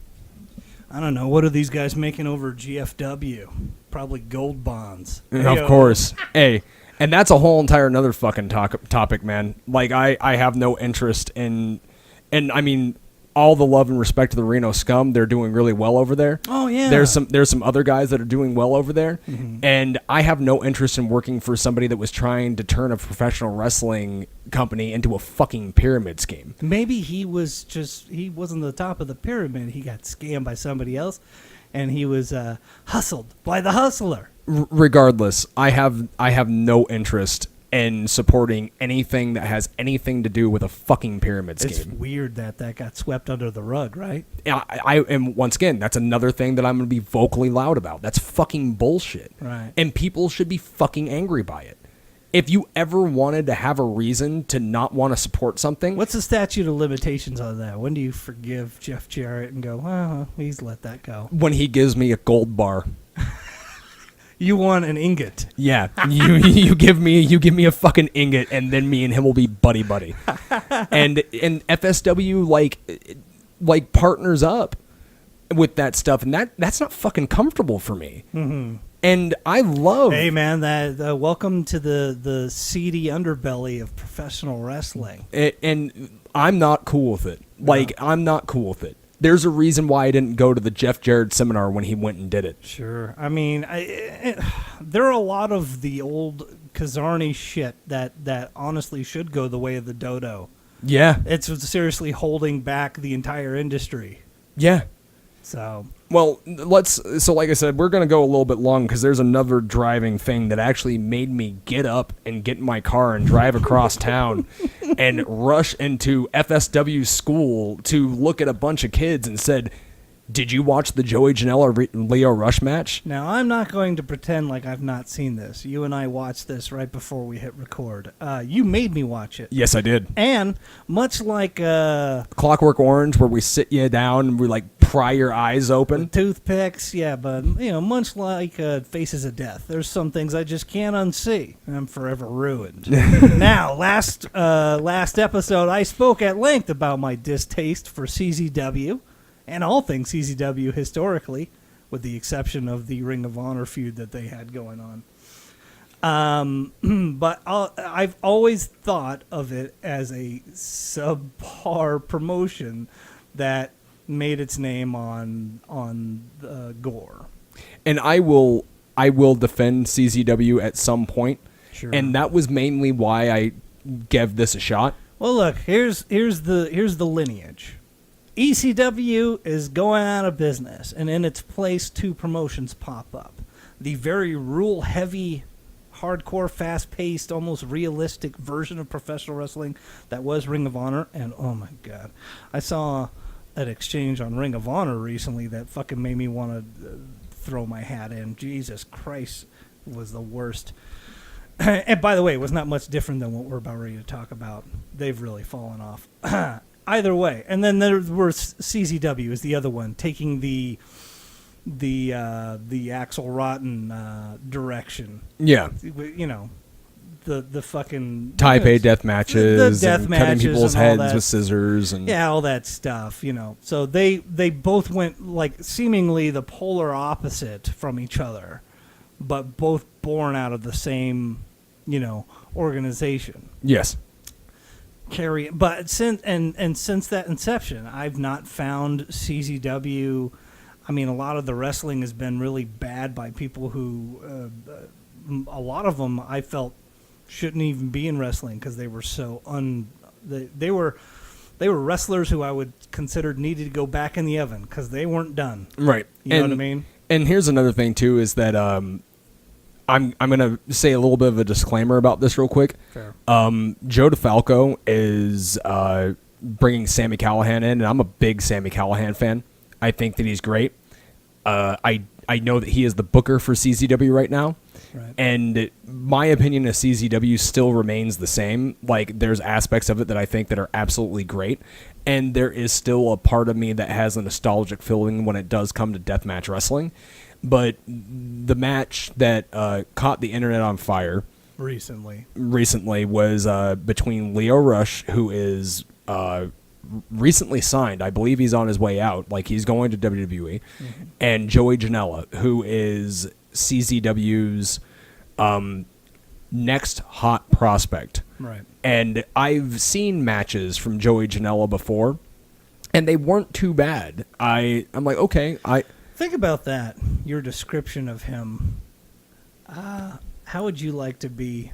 Speaker 1: I don't know. What are these guys making over GFW? Probably gold bonds.
Speaker 2: Of course. Hey, and that's a whole entire another fucking topic, man. Like, I have no interest in... And, I mean, all the love and respect to the Reno scum. They're doing really well over there.
Speaker 1: Oh, yeah.
Speaker 2: There's some other guys that are doing well over there. And I have no interest in working for somebody that was trying to turn a professional wrestling company into a fucking pyramid scheme.
Speaker 1: Maybe he wasn't the top of the pyramid. He got scammed by somebody else, and he was hustled by the hustler.
Speaker 2: Regardless, I have no interest in supporting anything that has anything to do with a fucking pyramid scheme.
Speaker 1: It's weird that got swept under the rug, right?
Speaker 2: And once again, that's another thing that I'm going to be vocally loud about. That's fucking bullshit.
Speaker 1: Right.
Speaker 2: And people should be fucking angry by it. If you ever wanted to have a reason to not want to support something...
Speaker 1: What's the statute of limitations on that? When do you forgive Jeff Jarrett and go, well, he's let that go?
Speaker 2: When he gives me a gold bar.
Speaker 1: You want an ingot.
Speaker 2: Yeah, you give me a fucking ingot, and then me and him will be buddy. and FSW like partners up with that stuff, and that's not fucking comfortable for me. And I love...
Speaker 1: Hey, man, that welcome to the seedy underbelly of professional wrestling.
Speaker 2: And I'm not cool with it. Like, I'm not cool with it. There's a reason why I didn't go to the Jeff Jarrett seminar when he went and did it.
Speaker 1: Sure. I mean, there are a lot of the old Kazarni shit that honestly should go the way of the dodo.
Speaker 2: Yeah.
Speaker 1: It's seriously holding back the entire industry.
Speaker 2: Yeah.
Speaker 1: So...
Speaker 2: Well, so like I said, we're going to go a little bit long because there's another driving thing that actually made me get up and get in my car and drive across town and rush into FSW school to look at a bunch of kids and said, did you watch the Joey Janela Leo Rush match?
Speaker 1: Now, I'm not going to pretend like I've not seen this. You and I watched this right before we hit record. You made me watch it.
Speaker 2: Yes, I did.
Speaker 1: And much like...
Speaker 2: Clockwork Orange, where we sit you down and we pry your eyes open.
Speaker 1: Toothpicks, yeah, but, much like Faces of Death, there's some things I just can't unsee. I'm forever ruined. Now, last episode, I spoke at length about my distaste for CZW. And all things CZW historically, with the exception of the Ring of Honor feud that they had going on. But I've always thought of it as a subpar promotion that made its name on gore. And
Speaker 2: I will defend CZW at some point.
Speaker 1: Sure.
Speaker 2: And that was mainly why I gave this a shot.
Speaker 1: Well, look, here's the lineage. ECW is going out of business, and in its place, two promotions pop up. The very rule-heavy, hardcore, fast-paced, almost realistic version of professional wrestling that was Ring of Honor, and oh my god, I saw an exchange on Ring of Honor recently that fucking made me want to throw my hat in. Jesus Christ, it was the worst. And by the way, it was not much different than what we're about ready to talk about. They've really fallen off. Either way, and then there was CZW is the other one, taking the Axl Rotten direction.
Speaker 2: Yeah,
Speaker 1: the fucking
Speaker 2: Taipei death matches,
Speaker 1: the death
Speaker 2: and
Speaker 1: matches,
Speaker 2: cutting people's
Speaker 1: and all
Speaker 2: heads
Speaker 1: that,
Speaker 2: with scissors, and
Speaker 1: all that stuff. So they both went like seemingly the polar opposite from each other, but both born out of the same organization.
Speaker 2: Yes.
Speaker 1: But since that inception, I've not found CZW. I mean, a lot of the wrestling has been really bad by people who, a lot of them I felt shouldn't even be in wrestling because they were so they were wrestlers who I would consider needed to go back in the oven because they weren't done.
Speaker 2: Right.
Speaker 1: You know what I mean?
Speaker 2: And here's another thing too is that I'm gonna say a little bit of a disclaimer about this real quick.
Speaker 1: Fair.
Speaker 2: Joe DeFalco is bringing Sami Callihan in, and I'm a big Sami Callihan fan. I think that he's great. I know that he is the booker for CZW right now.
Speaker 1: Right.
Speaker 2: And my opinion of CZW still remains the same. Like, there's aspects of it that I think that are absolutely great, and there is still a part of me that has a nostalgic feeling when it does come to deathmatch wrestling. But the match that caught the internet on fire recently was between Leo Rush, who is recently signed. I believe he's on his way out. Like, he's going to WWE, and Joey Janela, who is CZW's next hot prospect.
Speaker 1: Right.
Speaker 2: And I've seen matches from Joey Janela before, and they weren't too bad. I'm like, okay,
Speaker 1: think about that. Your description of him. How would you like to be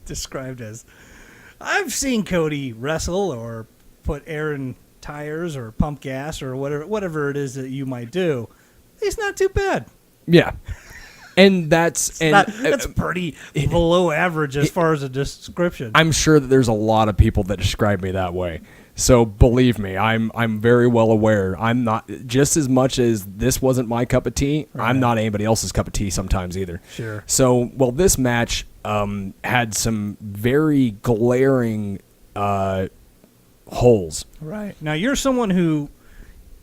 Speaker 1: described as? I've seen Cody wrestle or put air in tires or pump gas or whatever it is that you might do. He's not too bad.
Speaker 2: Yeah. And that's
Speaker 1: pretty below average as far as a description.
Speaker 2: I'm sure that there's a lot of people that describe me that way. So believe me, I'm very well aware. I'm not, just as much as this wasn't my cup of tea, right. I'm not anybody else's cup of tea sometimes either.
Speaker 1: Sure.
Speaker 2: So, well, this match had some very glaring holes.
Speaker 1: Right. Now, you're someone who,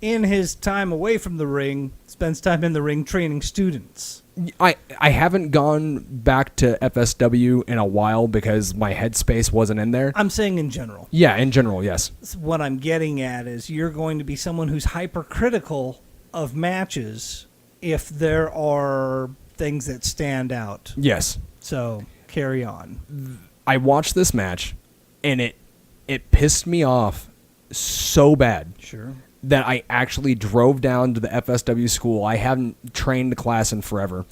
Speaker 1: in his time away from the ring, spends time in the ring training students.
Speaker 2: I haven't gone back to FSW in a while because my headspace wasn't in there.
Speaker 1: I'm saying in general.
Speaker 2: Yeah, in general, yes.
Speaker 1: What I'm getting at is you're going to be someone who's hypercritical of matches if there are things that stand out.
Speaker 2: Yes.
Speaker 1: So, carry on.
Speaker 2: I watched this match, and it pissed me off so bad.
Speaker 1: Sure.
Speaker 2: That I actually drove down to the FSW school. I haven't trained the class in forever.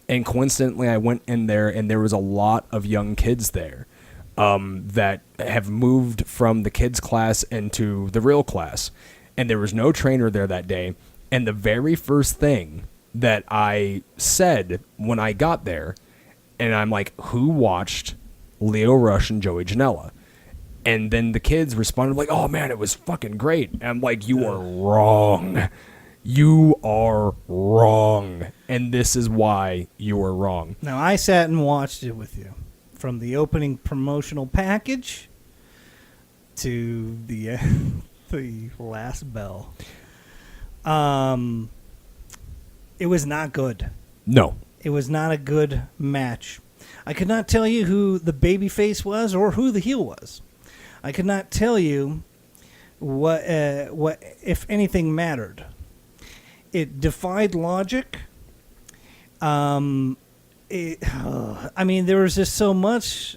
Speaker 2: And coincidentally, I went in there, and there was a lot of young kids there that have moved from the kids' class into the real class. And there was no trainer there that day. And the very first thing that I said when I got there, and I'm like, who watched Leo Rush and Joey Janela? And then the kids responded like, oh, man, it was fucking great. And I'm like, you are wrong. You are wrong. And this is why you are wrong.
Speaker 1: Now, I sat and watched it with you. From the opening promotional package to the the last bell. It was not good.
Speaker 2: No.
Speaker 1: It was not a good match. I could not tell you who the babyface was or who the heel was. I could not tell you what if anything mattered. It defied logic. I mean, there was just so much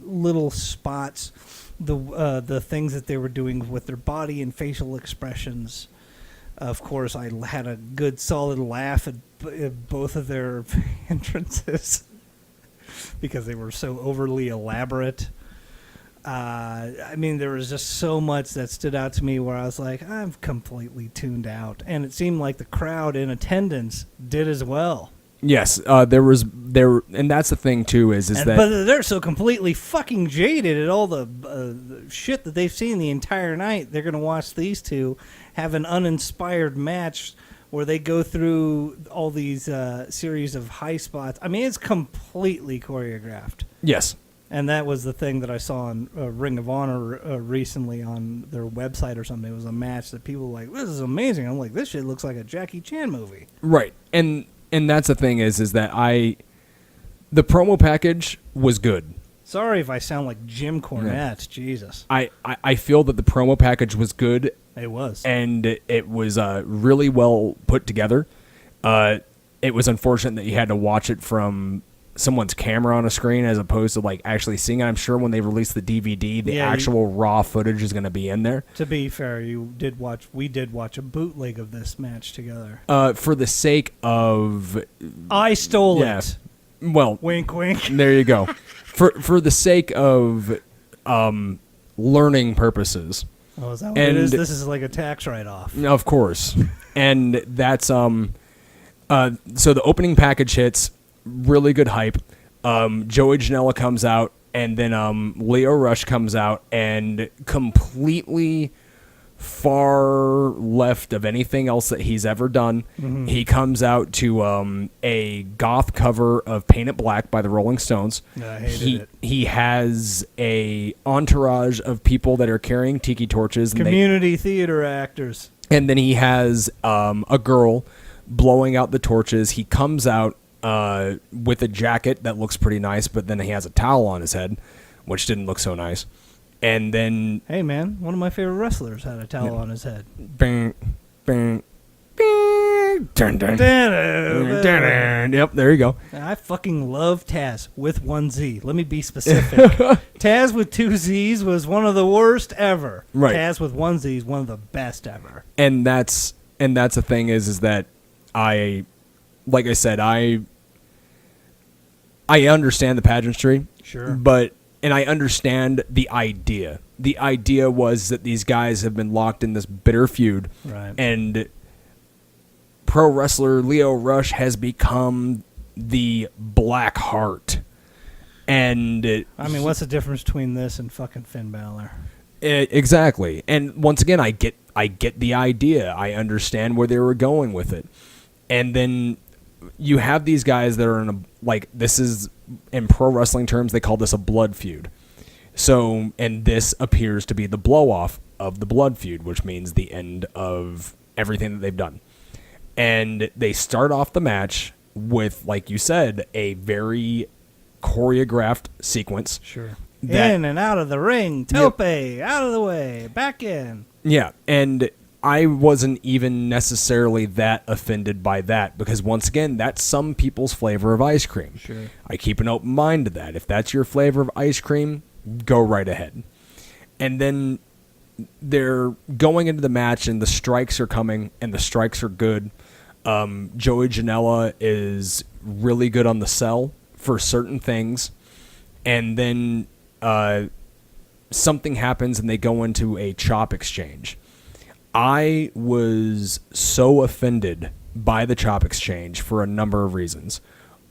Speaker 1: little spots, the things that they were doing with their body and facial expressions. Of course, I had a good solid laugh at both of their entrances because they were so overly elaborate. I mean, there was just so much that stood out to me where I was like, I'm completely tuned out. And it seemed like the crowd in attendance did as well.
Speaker 2: Yes, and that's the thing too
Speaker 1: But they're so completely fucking jaded at all the shit that they've seen the entire night. They're going to watch these two have an uninspired match where they go through all these series of high spots. I mean, it's completely choreographed.
Speaker 2: Yes.
Speaker 1: And that was the thing that I saw on Ring of Honor recently on their website or something. It was a match that people were like, this is amazing. I'm like, this shit looks like a Jackie Chan movie.
Speaker 2: Right. And that's the thing is that the promo package was good.
Speaker 1: Sorry if I sound like Jim Cornette. Yeah. Jesus.
Speaker 2: I feel that the promo package was good.
Speaker 1: It was.
Speaker 2: And it was really well put together. It was unfortunate that you had to watch it from someone's camera on a screen as opposed to like actually seeing it. I'm sure when they release the DVD, the actual raw footage is going to be in there.
Speaker 1: To be fair, we did watch a bootleg of this match together.
Speaker 2: For the sake of...
Speaker 1: I stole it.
Speaker 2: Well...
Speaker 1: Wink, wink.
Speaker 2: There you go. For the sake of learning purposes.
Speaker 1: Oh, is that what it is? This is like a tax write-off.
Speaker 2: Of course. And that's... so the opening package hits... really good hype. Joey Janela comes out, and then Leo Rush comes out, and completely far left of anything else that he's ever done. Mm-hmm. He comes out to a goth cover of Paint It Black by the Rolling Stones.
Speaker 1: I hated it.
Speaker 2: He has a entourage of people that are carrying tiki torches.
Speaker 1: Community theater actors.
Speaker 2: And then he has a girl blowing out the torches. He comes out with a jacket that looks pretty nice, but then he has a towel on his head, which didn't look so nice. And then...
Speaker 1: Hey, man, one of my favorite wrestlers had a towel on his head.
Speaker 2: Bang, bang, bang, dun, dun, dun, dun. Yep, there you go.
Speaker 1: I fucking love Taz with one Z. Let me be specific. Taz with two Z's was one of the worst ever.
Speaker 2: Right.
Speaker 1: Taz with one Z is one of the best ever.
Speaker 2: And that's the thing is that like I said, I understand the pageantry.
Speaker 1: Sure.
Speaker 2: And I understand the idea. The idea was that these guys have been locked in this bitter feud.
Speaker 1: Right.
Speaker 2: And pro wrestler Leo Rush has become the Black Heart. And
Speaker 1: I mean, what's the difference between this and fucking Finn Balor?
Speaker 2: Exactly. And once again, I get the idea. I understand where they were going with it. And then you have these guys that are in this is, in pro wrestling terms, they call this a blood feud. So, and this appears to be the blow off of the blood feud, which means the end of everything that they've done. And they start off the match with, like you said, a very choreographed sequence.
Speaker 1: Sure. In and out of the ring, tope, out of the way, back in.
Speaker 2: Yeah, and I wasn't even necessarily that offended by that because, once again, that's some people's flavor of ice cream.
Speaker 1: Sure.
Speaker 2: I keep an open mind to that. If that's your flavor of ice cream, go right ahead. And then they're going into the match, and the strikes are coming, and the strikes are good. Joey Janela is really good on the sell for certain things. And then something happens, and they go into a chop exchange. I was so offended by the chop exchange for a number of reasons.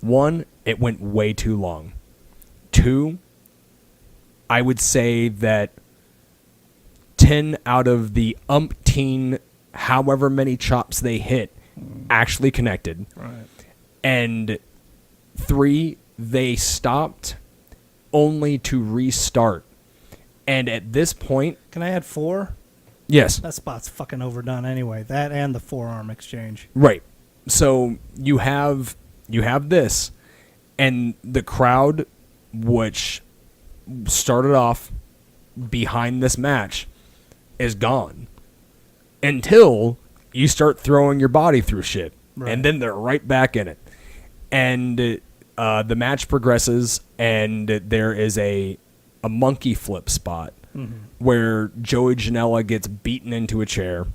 Speaker 2: One, it went way too long. Two, I would say that 10 out of the umpteen, however many chops they hit, actually connected.
Speaker 1: Right.
Speaker 2: And three, they stopped only to restart. And at this point...
Speaker 1: Can I add 4?
Speaker 2: Yes.
Speaker 1: That spot's fucking overdone anyway. That and the forearm exchange.
Speaker 2: Right. So you have this, and the crowd, which started off behind this match, is gone until you start throwing your body through shit. Right. And then they're right back in it. And the match progresses, and there is a monkey flip spot. Mm-hmm. Where Joey Janela gets beaten into a chair,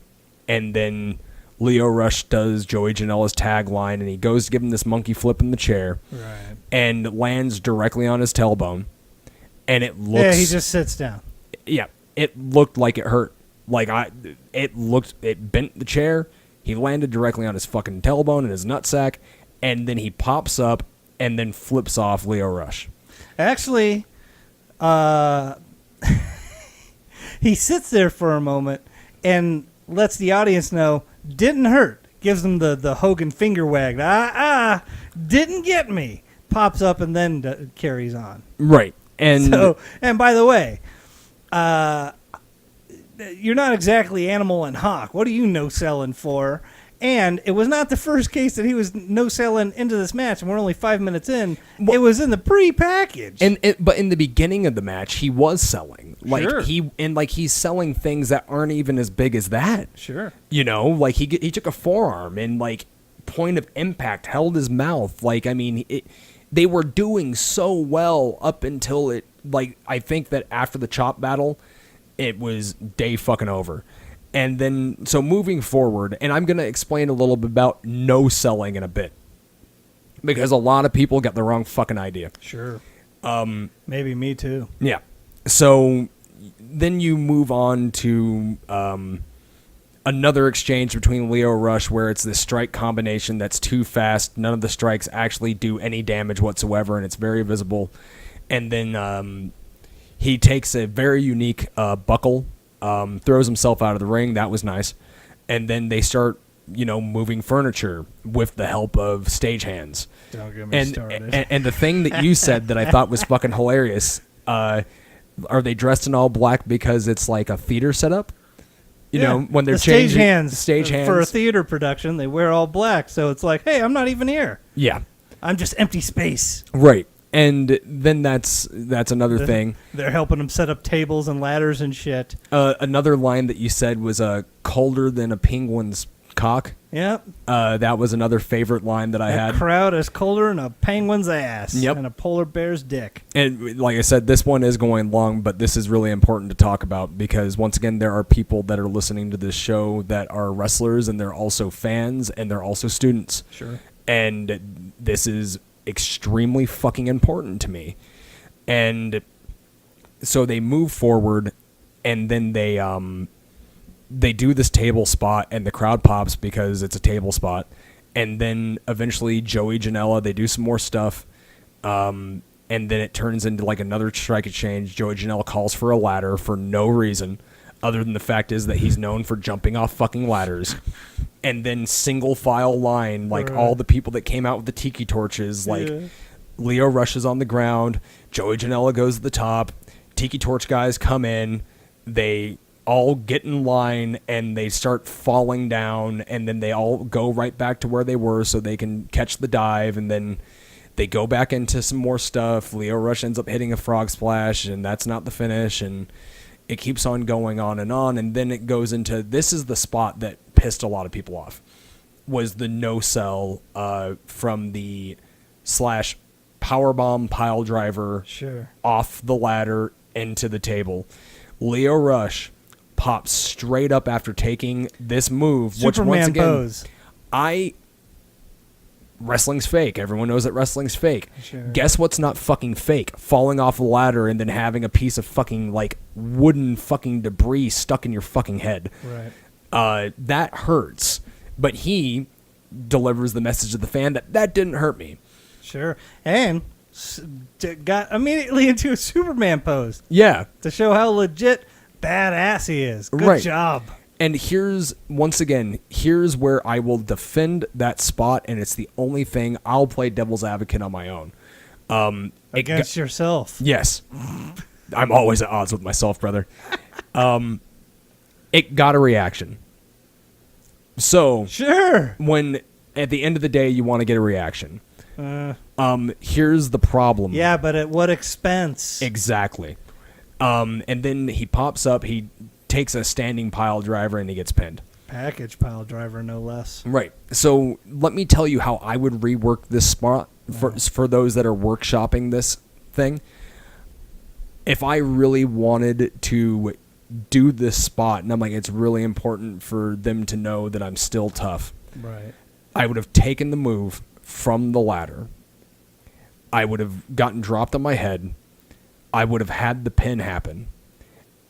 Speaker 2: and then Leo Rush does Joey Janela's tagline, and he goes to give him this monkey flip in the chair,
Speaker 1: right,
Speaker 2: and lands directly on his tailbone, and it looks...
Speaker 1: Yeah, he just sits down.
Speaker 2: Yeah, it looked like it hurt. It bent the chair, he landed directly on his fucking tailbone and his nutsack, and then he pops up and then flips off Leo Rush.
Speaker 1: Actually, he sits there for a moment and lets the audience know, didn't hurt. Gives them the Hogan finger wag. Didn't get me. Pops up and then carries on.
Speaker 2: Right. And
Speaker 1: by the way, you're not exactly Animal and Hawk. What are you no-selling for? And it was not the first case that he was no-selling into this match, and we're only 5 minutes in. Well, it was in the pre-package.
Speaker 2: But in the beginning of the match, he was selling.
Speaker 1: Sure.
Speaker 2: He's selling things that aren't even as big as that.
Speaker 1: Sure.
Speaker 2: You know, he took a forearm and point of impact, held his mouth. They were doing so well up until it. I think that after the chop battle, it was day fucking over. And then, so moving forward, and I'm going to explain a little bit about no selling in a bit. Because a lot of people got the wrong fucking idea.
Speaker 1: Sure. Maybe me too.
Speaker 2: Yeah. So then you move on to Another exchange between Lio Rush where it's this strike combination that's too fast. None of the strikes actually do any damage whatsoever, and it's very visible. And then he takes a very unique buckle, throws himself out of the ring. That was nice. And then they start, moving furniture with the help of stagehands.
Speaker 1: Don't get me started.
Speaker 2: And the thing that you said that I thought was fucking hilarious, are they dressed in all black because it's like a theater setup? When they're changing stage hands
Speaker 1: for a theater production, they wear all black, so it's like, hey, I'm not even here.
Speaker 2: Yeah,
Speaker 1: I'm just empty space.
Speaker 2: Right, and then that's another thing.
Speaker 1: They're helping them set up tables and ladders and shit.
Speaker 2: Another line that you said was colder than a penguin's cock.
Speaker 1: Yep.
Speaker 2: That was another favorite line that I had.
Speaker 1: The crowd is colder than a penguin's ass.
Speaker 2: Yep.
Speaker 1: And a polar bear's dick.
Speaker 2: And like I said, this one is going long, but this is really important to talk about because, once again, there are people that are listening to this show that are wrestlers, and they're also fans, and they're also students.
Speaker 1: Sure.
Speaker 2: And this is extremely fucking important to me. And so they move forward, and then they do this table spot, and the crowd pops because it's a table spot. And then eventually Joey Janela, they do some more stuff. And then it turns into like another strike exchange. Joey Janela calls for a ladder for no reason other than the fact is that he's known for jumping off fucking ladders. And then single file line, like all the people that came out with the tiki torches, like Lio rushes on the ground. Joey Janela goes to the top. Tiki torch guys come in. They all get in line and they start falling down, and then they all go right back to where they were so they can catch the dive, and then they go back into some more stuff. Lio Rush ends up hitting a frog splash, and that's not the finish, and it keeps on going on, and then it goes into, this is the spot that pissed a lot of people off, was the no-sell from the slash powerbomb pile driver off the ladder into the table. Lio Rush pops straight up after taking this move,
Speaker 1: Superman
Speaker 2: which once again,
Speaker 1: pose.
Speaker 2: Wrestling's fake. Everyone knows that wrestling's fake.
Speaker 1: Sure.
Speaker 2: Guess what's not fucking fake? Falling off a ladder and then having a piece of fucking like wooden fucking debris stuck in your fucking head.
Speaker 1: Right.
Speaker 2: That hurts. But he delivers the message to the fan that didn't hurt me.
Speaker 1: Sure. And got immediately into a Superman pose.
Speaker 2: Yeah.
Speaker 1: To show how legit badass he is. Good job.
Speaker 2: And here's where I will defend that spot, and it's the only thing I'll play devil's advocate on my own.
Speaker 1: Against yourself.
Speaker 2: Yes. I'm always at odds with myself, brother. It got a reaction. So,
Speaker 1: sure.
Speaker 2: When at the end of the day you want to get a reaction, here's the problem.
Speaker 1: Yeah, but at what expense?
Speaker 2: Exactly. And then he pops up, he takes a standing pile driver, and he gets pinned.
Speaker 1: Package pile driver, no less.
Speaker 2: Right. So let me tell you how I would rework this spot for those that are workshopping this thing. If I really wanted to do this spot, and I'm like, it's really important for them to know that I'm still tough.
Speaker 1: Right.
Speaker 2: I would have taken the move from the ladder. I would have gotten dropped on my head. I would have had the pin happen.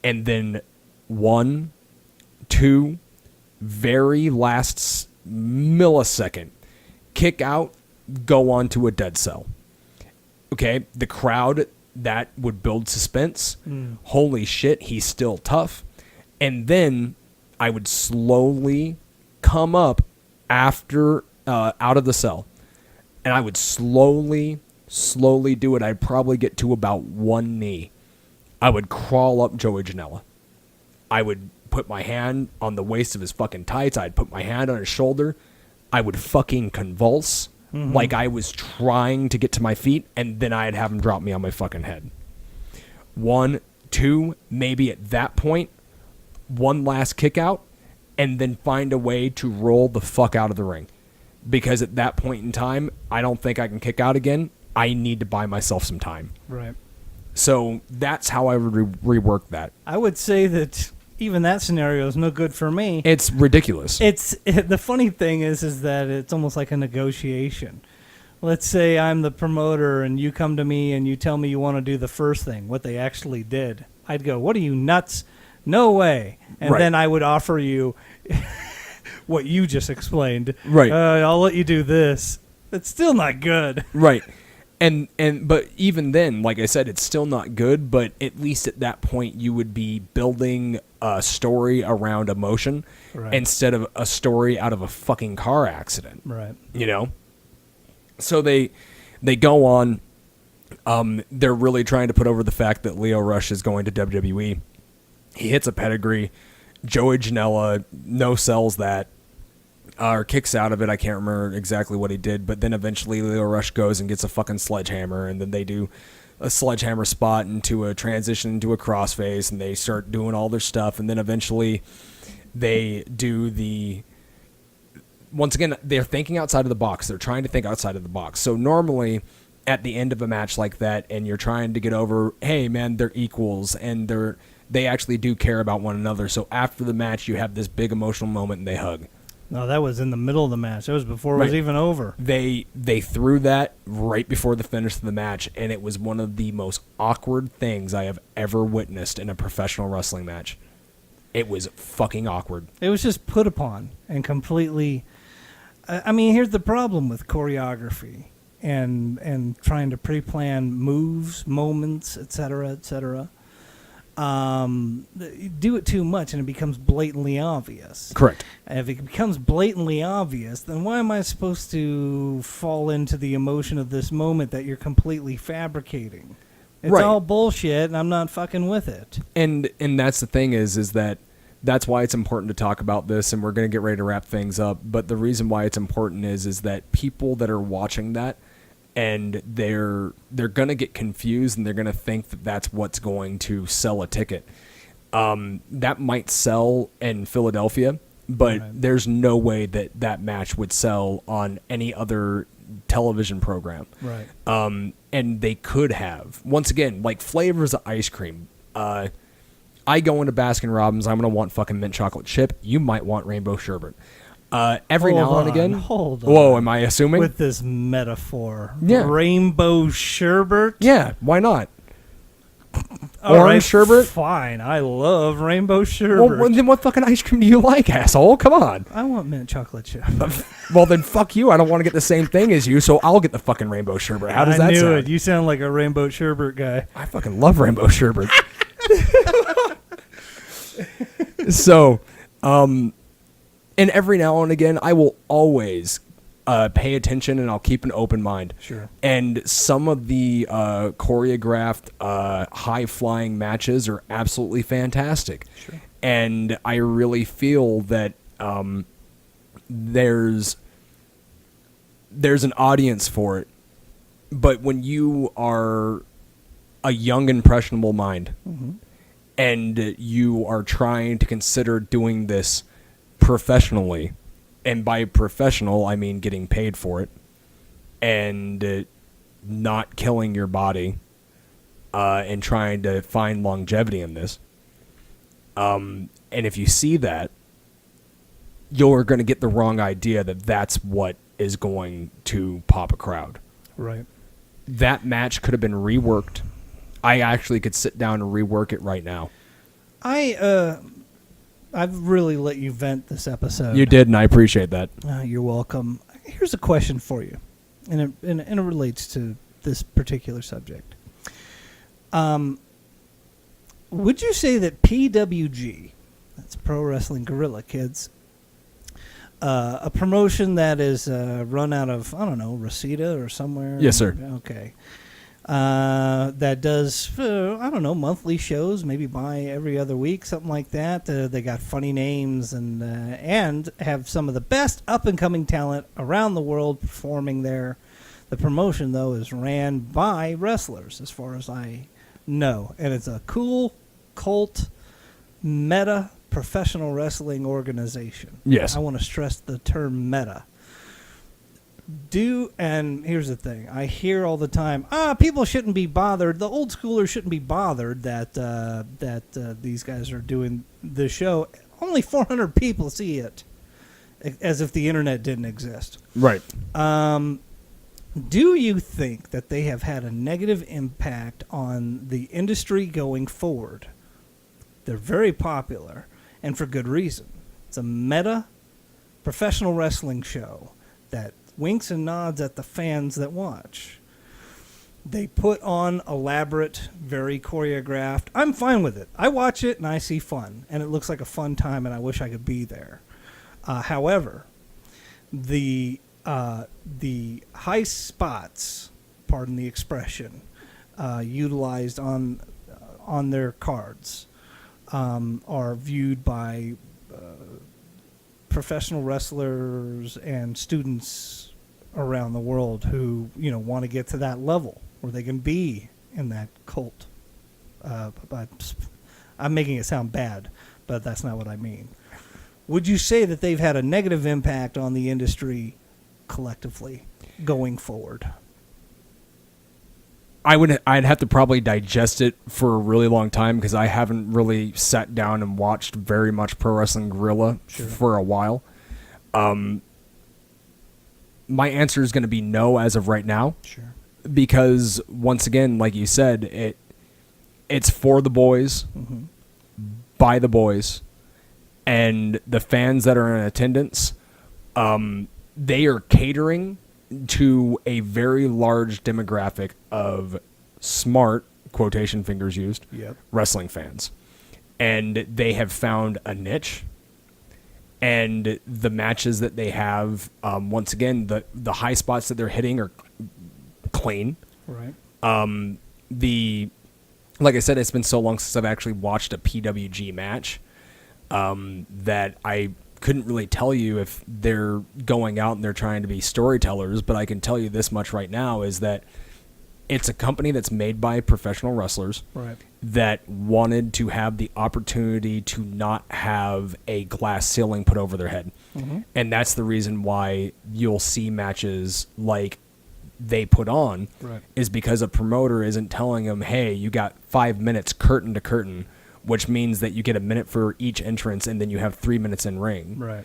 Speaker 2: And then 1, 2, very last millisecond, kick out, go on to a dead cell. Okay, the crowd, that would build suspense. Holy shit, he's still tough. And then I would slowly come up after, out of the cell. And I would slowly do it. I'd probably get to about one knee. I would crawl up Joey Janela. I would put my hand on the waist of his fucking tights. I'd put my hand on his shoulder. I would fucking convulse like I was trying to get to my feet, and then I'd have him drop me on my fucking head. 1, 2, maybe at that point, one last kick out, and then find a way to roll the fuck out of the ring. Because at that point in time, I don't think I can kick out again. I need to buy myself some time.
Speaker 1: Right.
Speaker 2: So that's how I would rework that.
Speaker 1: I would say that even that scenario is no good for me.
Speaker 2: It's ridiculous.
Speaker 1: The funny thing is that it's almost like a negotiation. Let's say I'm the promoter and you come to me and you tell me you want to do the first thing, what they actually did. I'd go, what are you, nuts? No way. And then I would offer you, what you just explained.
Speaker 2: Right.
Speaker 1: I'll let you do this. It's still not good.
Speaker 2: Right. But even then, like I said, it's still not good, but at least at that point you would be building a story around emotion instead of a story out of a fucking car accident.
Speaker 1: Right.
Speaker 2: You know? So they go on. They're really trying to put over the fact that Lio Rush is going to WWE. He hits a pedigree. Joey Janela no-sells that. Or kicks out of it. I can't remember exactly what he did, but then eventually Lio Rush goes and gets a fucking sledgehammer, and then they do a sledgehammer spot into a transition into a crossface, and they start doing all their stuff, and then eventually they do the... Once again, they're thinking outside of the box. They're trying to think outside of the box. So normally, at the end of a match like that, and you're trying to get over, hey, man, they're equals, and they actually do care about one another. So after the match, you have this big emotional moment, and they hug.
Speaker 1: No, that was in the middle of the match. That was before it was even over.
Speaker 2: They threw that right before the finish of the match, and it was one of the most awkward things I have ever witnessed in a professional wrestling match. It was fucking awkward.
Speaker 1: It was just put upon and completely... I mean, here's the problem with choreography and trying to pre-plan moves, moments, etc., etc. Do it too much and it becomes blatantly obvious.
Speaker 2: Correct.
Speaker 1: And if it becomes blatantly obvious, then why am I supposed to fall into the emotion of this moment that you're completely fabricating? It's all bullshit, and I'm not fucking with it.
Speaker 2: And that's the thing is that that's why it's important to talk about this, and we're going to get ready to wrap things up. But the reason why it's important is that people that are watching that, and they're going to get confused, and they're going to think that that's what's going to sell a ticket. That might sell in Philadelphia, but there's no way that match would sell on any other television program.
Speaker 1: Right.
Speaker 2: And they could have. Once again, like flavors of ice cream. I go into Baskin Robbins, I'm going to want fucking mint chocolate chip. You might want rainbow sherbet. Every now and again.
Speaker 1: Hold on.
Speaker 2: Whoa, am I assuming?
Speaker 1: With this metaphor.
Speaker 2: Yeah.
Speaker 1: Rainbow sherbet?
Speaker 2: Yeah, why not?
Speaker 1: Orange
Speaker 2: sherbet?
Speaker 1: Fine, I love rainbow sherbet.
Speaker 2: Well, then what fucking ice cream do you like, asshole? Come on.
Speaker 1: I want mint chocolate chip.
Speaker 2: Well, then fuck you. I don't want to get the same thing as you, so I'll get the fucking rainbow sherbet. How does that sound?
Speaker 1: I knew it. You sound like a rainbow sherbet guy.
Speaker 2: I fucking love rainbow sherbet. So, and every now and again, I will always pay attention, and I'll keep an open mind.
Speaker 1: Sure.
Speaker 2: And some of the choreographed, high-flying matches are absolutely fantastic.
Speaker 1: Sure.
Speaker 2: And I really feel that there's an audience for it. But when you are a young, impressionable mind, and you are trying to consider doing this professionally, and by professional, I mean getting paid for it, and not killing your body, and trying to find longevity in this. And if you see that, you're going to get the wrong idea that that's what is going to pop a crowd.
Speaker 1: Right.
Speaker 2: That match could have been reworked. I actually could sit down and rework it right now.
Speaker 1: I've really let you vent this episode.
Speaker 2: You did, and I appreciate that.
Speaker 1: You're welcome. Here's a question for you, and it relates to this particular subject. Would you say that PWG, that's Pro Wrestling Guerrilla, kids, a promotion that is run out of, I don't know, Reseda or somewhere?
Speaker 2: Yes, sir.
Speaker 1: Okay. That does, I don't know, monthly shows, maybe every other week, something like that. They got funny names and have some of the best up-and-coming talent around the world performing there. The promotion, though, is ran by wrestlers, as far as I know. And it's a cool, cult, meta, professional wrestling organization.
Speaker 2: Yes.
Speaker 1: I want to stress the term meta. And here's the thing, I hear all the time, people shouldn't be bothered, the old schoolers shouldn't be bothered that these guys are doing the show. Only 400 people see it, as if the internet didn't exist.
Speaker 2: Right.
Speaker 1: Do you think that they have had a negative impact on the industry going forward? They're very popular, and for good reason. It's a meta professional wrestling show that winks and nods at the fans that watch. They put on elaborate, very choreographed. I'm fine with it. I watch it and I see fun, and it looks like a fun time, and I wish I could be there. However, the high spots, pardon the expression, utilized on their cards are viewed by professional wrestlers and students around the world who want to get to that level where they can be in that cult. But I'm making it sound bad, but that's not what I mean. Would you say that they've had a negative impact on the industry collectively going forward?
Speaker 2: I'd have to probably digest it for a really long time because I haven't really sat down and watched very much Pro Wrestling Guerrilla for a while. My answer is going to be no as of right now.
Speaker 1: Sure.
Speaker 2: Because once again, like you said, it's for the boys, by the boys, and the fans that are in attendance. They are catering to a very large demographic of smart, quotation fingers used, wrestling fans. And they have found a niche. And the matches that they have, once again, the high spots that they're hitting are clean.
Speaker 1: Right.
Speaker 2: Like I said, it's been so long since I've actually watched a PWG match that I couldn't really tell you if they're going out and they're trying to be storytellers, but I can tell you this much right now is that it's a company that's made by professional wrestlers that wanted to have the opportunity to not have a glass ceiling put over their head. And that's the reason why you'll see matches like they put on is because a promoter isn't telling them, hey, you got 5 minutes curtain to curtain, which means that you get a minute for each entrance and then you have 3 minutes in ring.
Speaker 1: Right.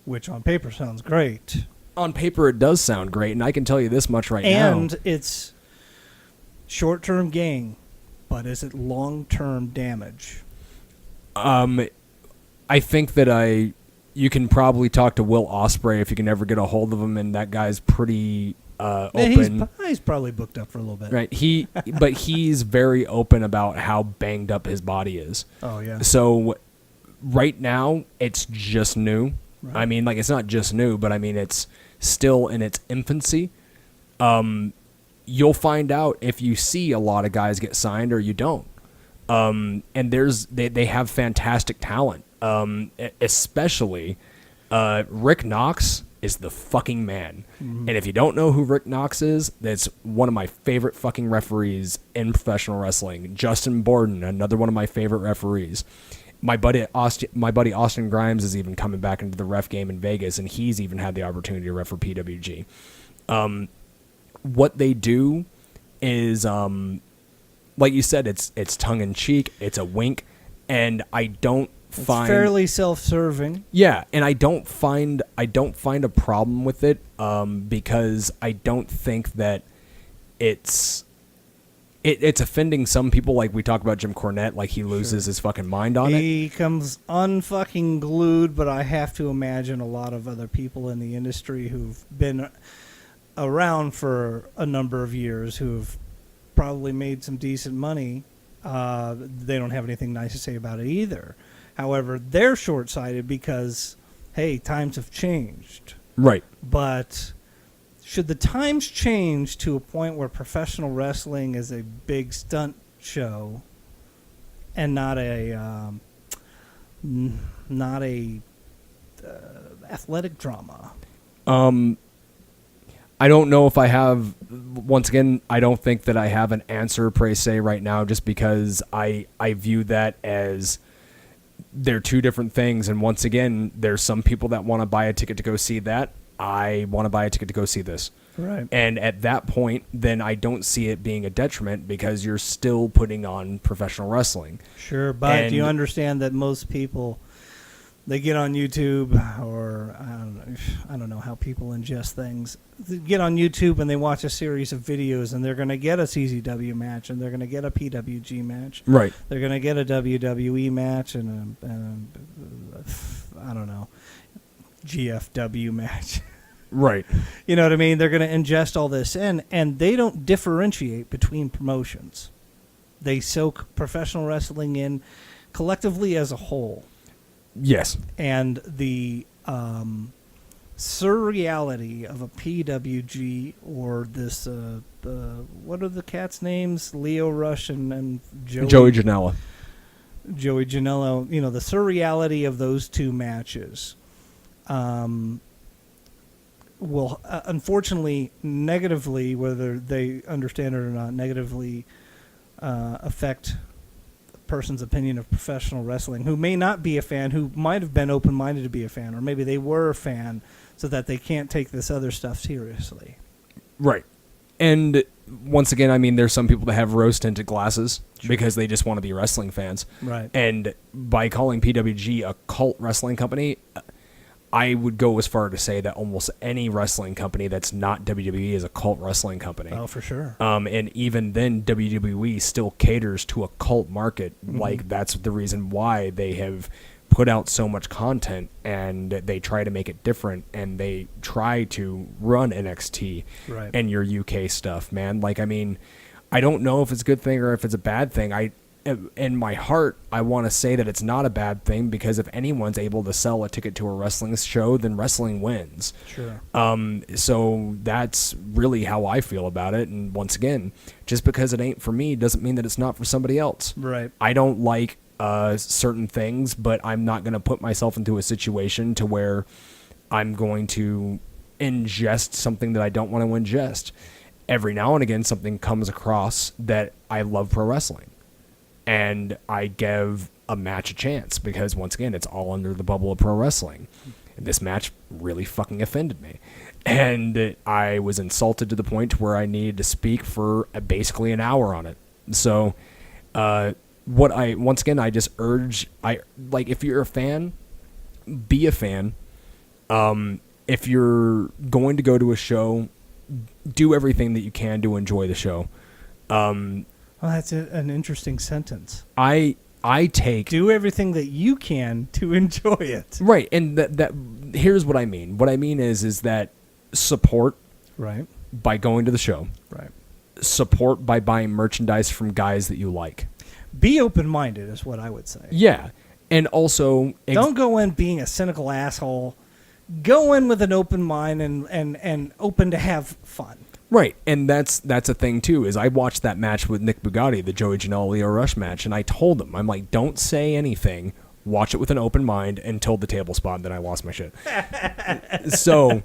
Speaker 2: Which
Speaker 1: on paper sounds great.
Speaker 2: On paper it does sound great, and I can tell you this much now.
Speaker 1: And it's short-term gain, but is it long-term damage?
Speaker 2: I think that you can probably talk to Will Ospreay if you can ever get a hold of him, and that guy's pretty open.
Speaker 1: He's probably booked up for a little bit.
Speaker 2: Right. But he's very open about how banged up his body is.
Speaker 1: Oh, yeah.
Speaker 2: So right now, it's just new.
Speaker 1: Right.
Speaker 2: I mean, like, it's not just new, but I mean, it's still in its infancy. You'll find out if you see a lot of guys get signed or you don't. And they have fantastic talent. Especially Rick Knox is the fucking man. And if you don't know who Rick Knox is, that's one of my favorite fucking referees in professional wrestling. Justin Borden, another one of my favorite referees. My buddy Austin Grimes is even coming back into the ref game in Vegas, and he's even had the opportunity to ref for PWG. What they do is, like you said, it's tongue in cheek, it's a wink, and I don't find
Speaker 1: it's fairly self-serving.
Speaker 2: Yeah, and I don't find a problem with it because I don't think that it's offending some people. Like we talk about Jim Cornette, like he loses his fucking mind on it.
Speaker 1: He comes unfucking glued, but I have to imagine a lot of other people in the industry who've been around for a number of years who've probably made some decent money. They don't have anything nice to say about it either. However, they're short-sighted because, hey, times have changed.
Speaker 2: Right.
Speaker 1: But should the times change to a point where professional wrestling is a big stunt show and not a athletic drama?
Speaker 2: I don't know if I have. Once again, I don't think that I have an answer per se right now, just because I view that as they're two different things. And once again, there's some people that want to buy a ticket to go see that. I want to buy a ticket to go see this.
Speaker 1: Right.
Speaker 2: And at that point, then I don't see it being a detriment because you're still putting on professional wrestling.
Speaker 1: Sure, but do you understand that most people, they get on YouTube, or I don't know how people ingest things. They get on YouTube and they watch a series of videos, and they're going to get a CZW match, and they're going to get a PWG match.
Speaker 2: Right.
Speaker 1: They're going to get a WWE match and I don't know, GFW match.
Speaker 2: Right.
Speaker 1: You know what I mean? They're going to ingest all this in, and they don't differentiate between promotions. They soak professional wrestling in collectively as a whole.
Speaker 2: Yes.
Speaker 1: And the surreality of a PWG or this, what are the cats' names? Leo Rush and
Speaker 2: Joey Janela.
Speaker 1: Joey Janela. You know, the surreality of those two matches will, unfortunately, negatively, whether they understand it or not, negatively affect a person's opinion of professional wrestling, who may not be a fan, who might have been open-minded to be a fan, or maybe they were a fan so that they can't take this other stuff seriously.
Speaker 2: Right. And once again, I mean, there's some people that have rose-tinted glasses because they just want to be wrestling fans.
Speaker 1: Right.
Speaker 2: And by calling PWG a cult wrestling company, I would go as far to say that almost any wrestling company that's not WWE is a cult wrestling company.
Speaker 1: Oh, for sure.
Speaker 2: And even then, WWE still caters to a cult market. Mm-hmm. Like, that's the reason why they have put out so much content, and they try to make it different, and they try to run NXT and your UK stuff, man. Like, I mean, I don't know if it's a good thing or if it's a bad thing. In my heart, I want to say that it's not a bad thing, because if anyone's able to sell a ticket to a wrestling show, then wrestling wins.
Speaker 1: Sure.
Speaker 2: So that's really how I feel about it. And once again, just because it ain't for me doesn't mean that it's not for somebody else.
Speaker 1: Right.
Speaker 2: I don't like certain things, but I'm not going to put myself into a situation to where I'm going to ingest something that I don't want to ingest. Every now and again, something comes across that I love pro wrestling, and I give a match a chance, because once again, it's all under the bubble of pro wrestling. And this match really fucking offended me, and I was insulted to the point where I needed to speak for basically an hour on it. So, once again, I just urge, if you're a fan, be a fan. If you're going to go to a show, do everything that you can to enjoy the show.
Speaker 1: Well, that's an interesting sentence.
Speaker 2: I
Speaker 1: do everything that you can to enjoy it.
Speaker 2: Right, and that here's what I mean. What I mean is that support,
Speaker 1: right,
Speaker 2: by going to the show.
Speaker 1: Right.
Speaker 2: Support by buying merchandise from guys that you like.
Speaker 1: Be open-minded is what I would say.
Speaker 2: Yeah, and also
Speaker 1: don't go in being a cynical asshole. Go in with an open mind and open to have fun.
Speaker 2: Right, and that's a thing too. Is I watched that match with Nick Bugatti, the Joey Janela Leo Rush match, and I told him, I'm like, don't say anything. Watch it with an open mind until the table spot. Then I lost my shit. So,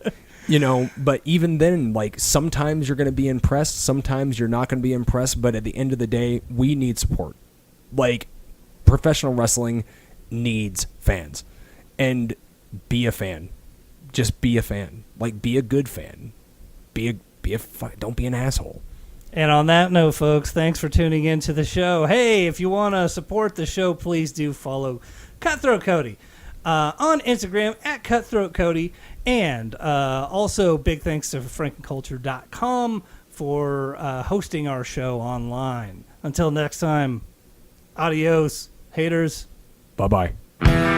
Speaker 2: but even then, like, sometimes you're going to be impressed, sometimes you're not going to be impressed. But at the end of the day, we need support. Like, professional wrestling needs fans, and be a fan. Just be a fan. Like, be a good fan. Don't be an asshole.
Speaker 1: And on that note, folks, thanks for tuning in to the show. Hey, if you want to support the show, please do follow Cutthroat Cody on Instagram at Cutthroat Cody. And also big thanks to frankenculture.com for hosting our show online. Until next time, adios, haters.
Speaker 2: Bye-bye.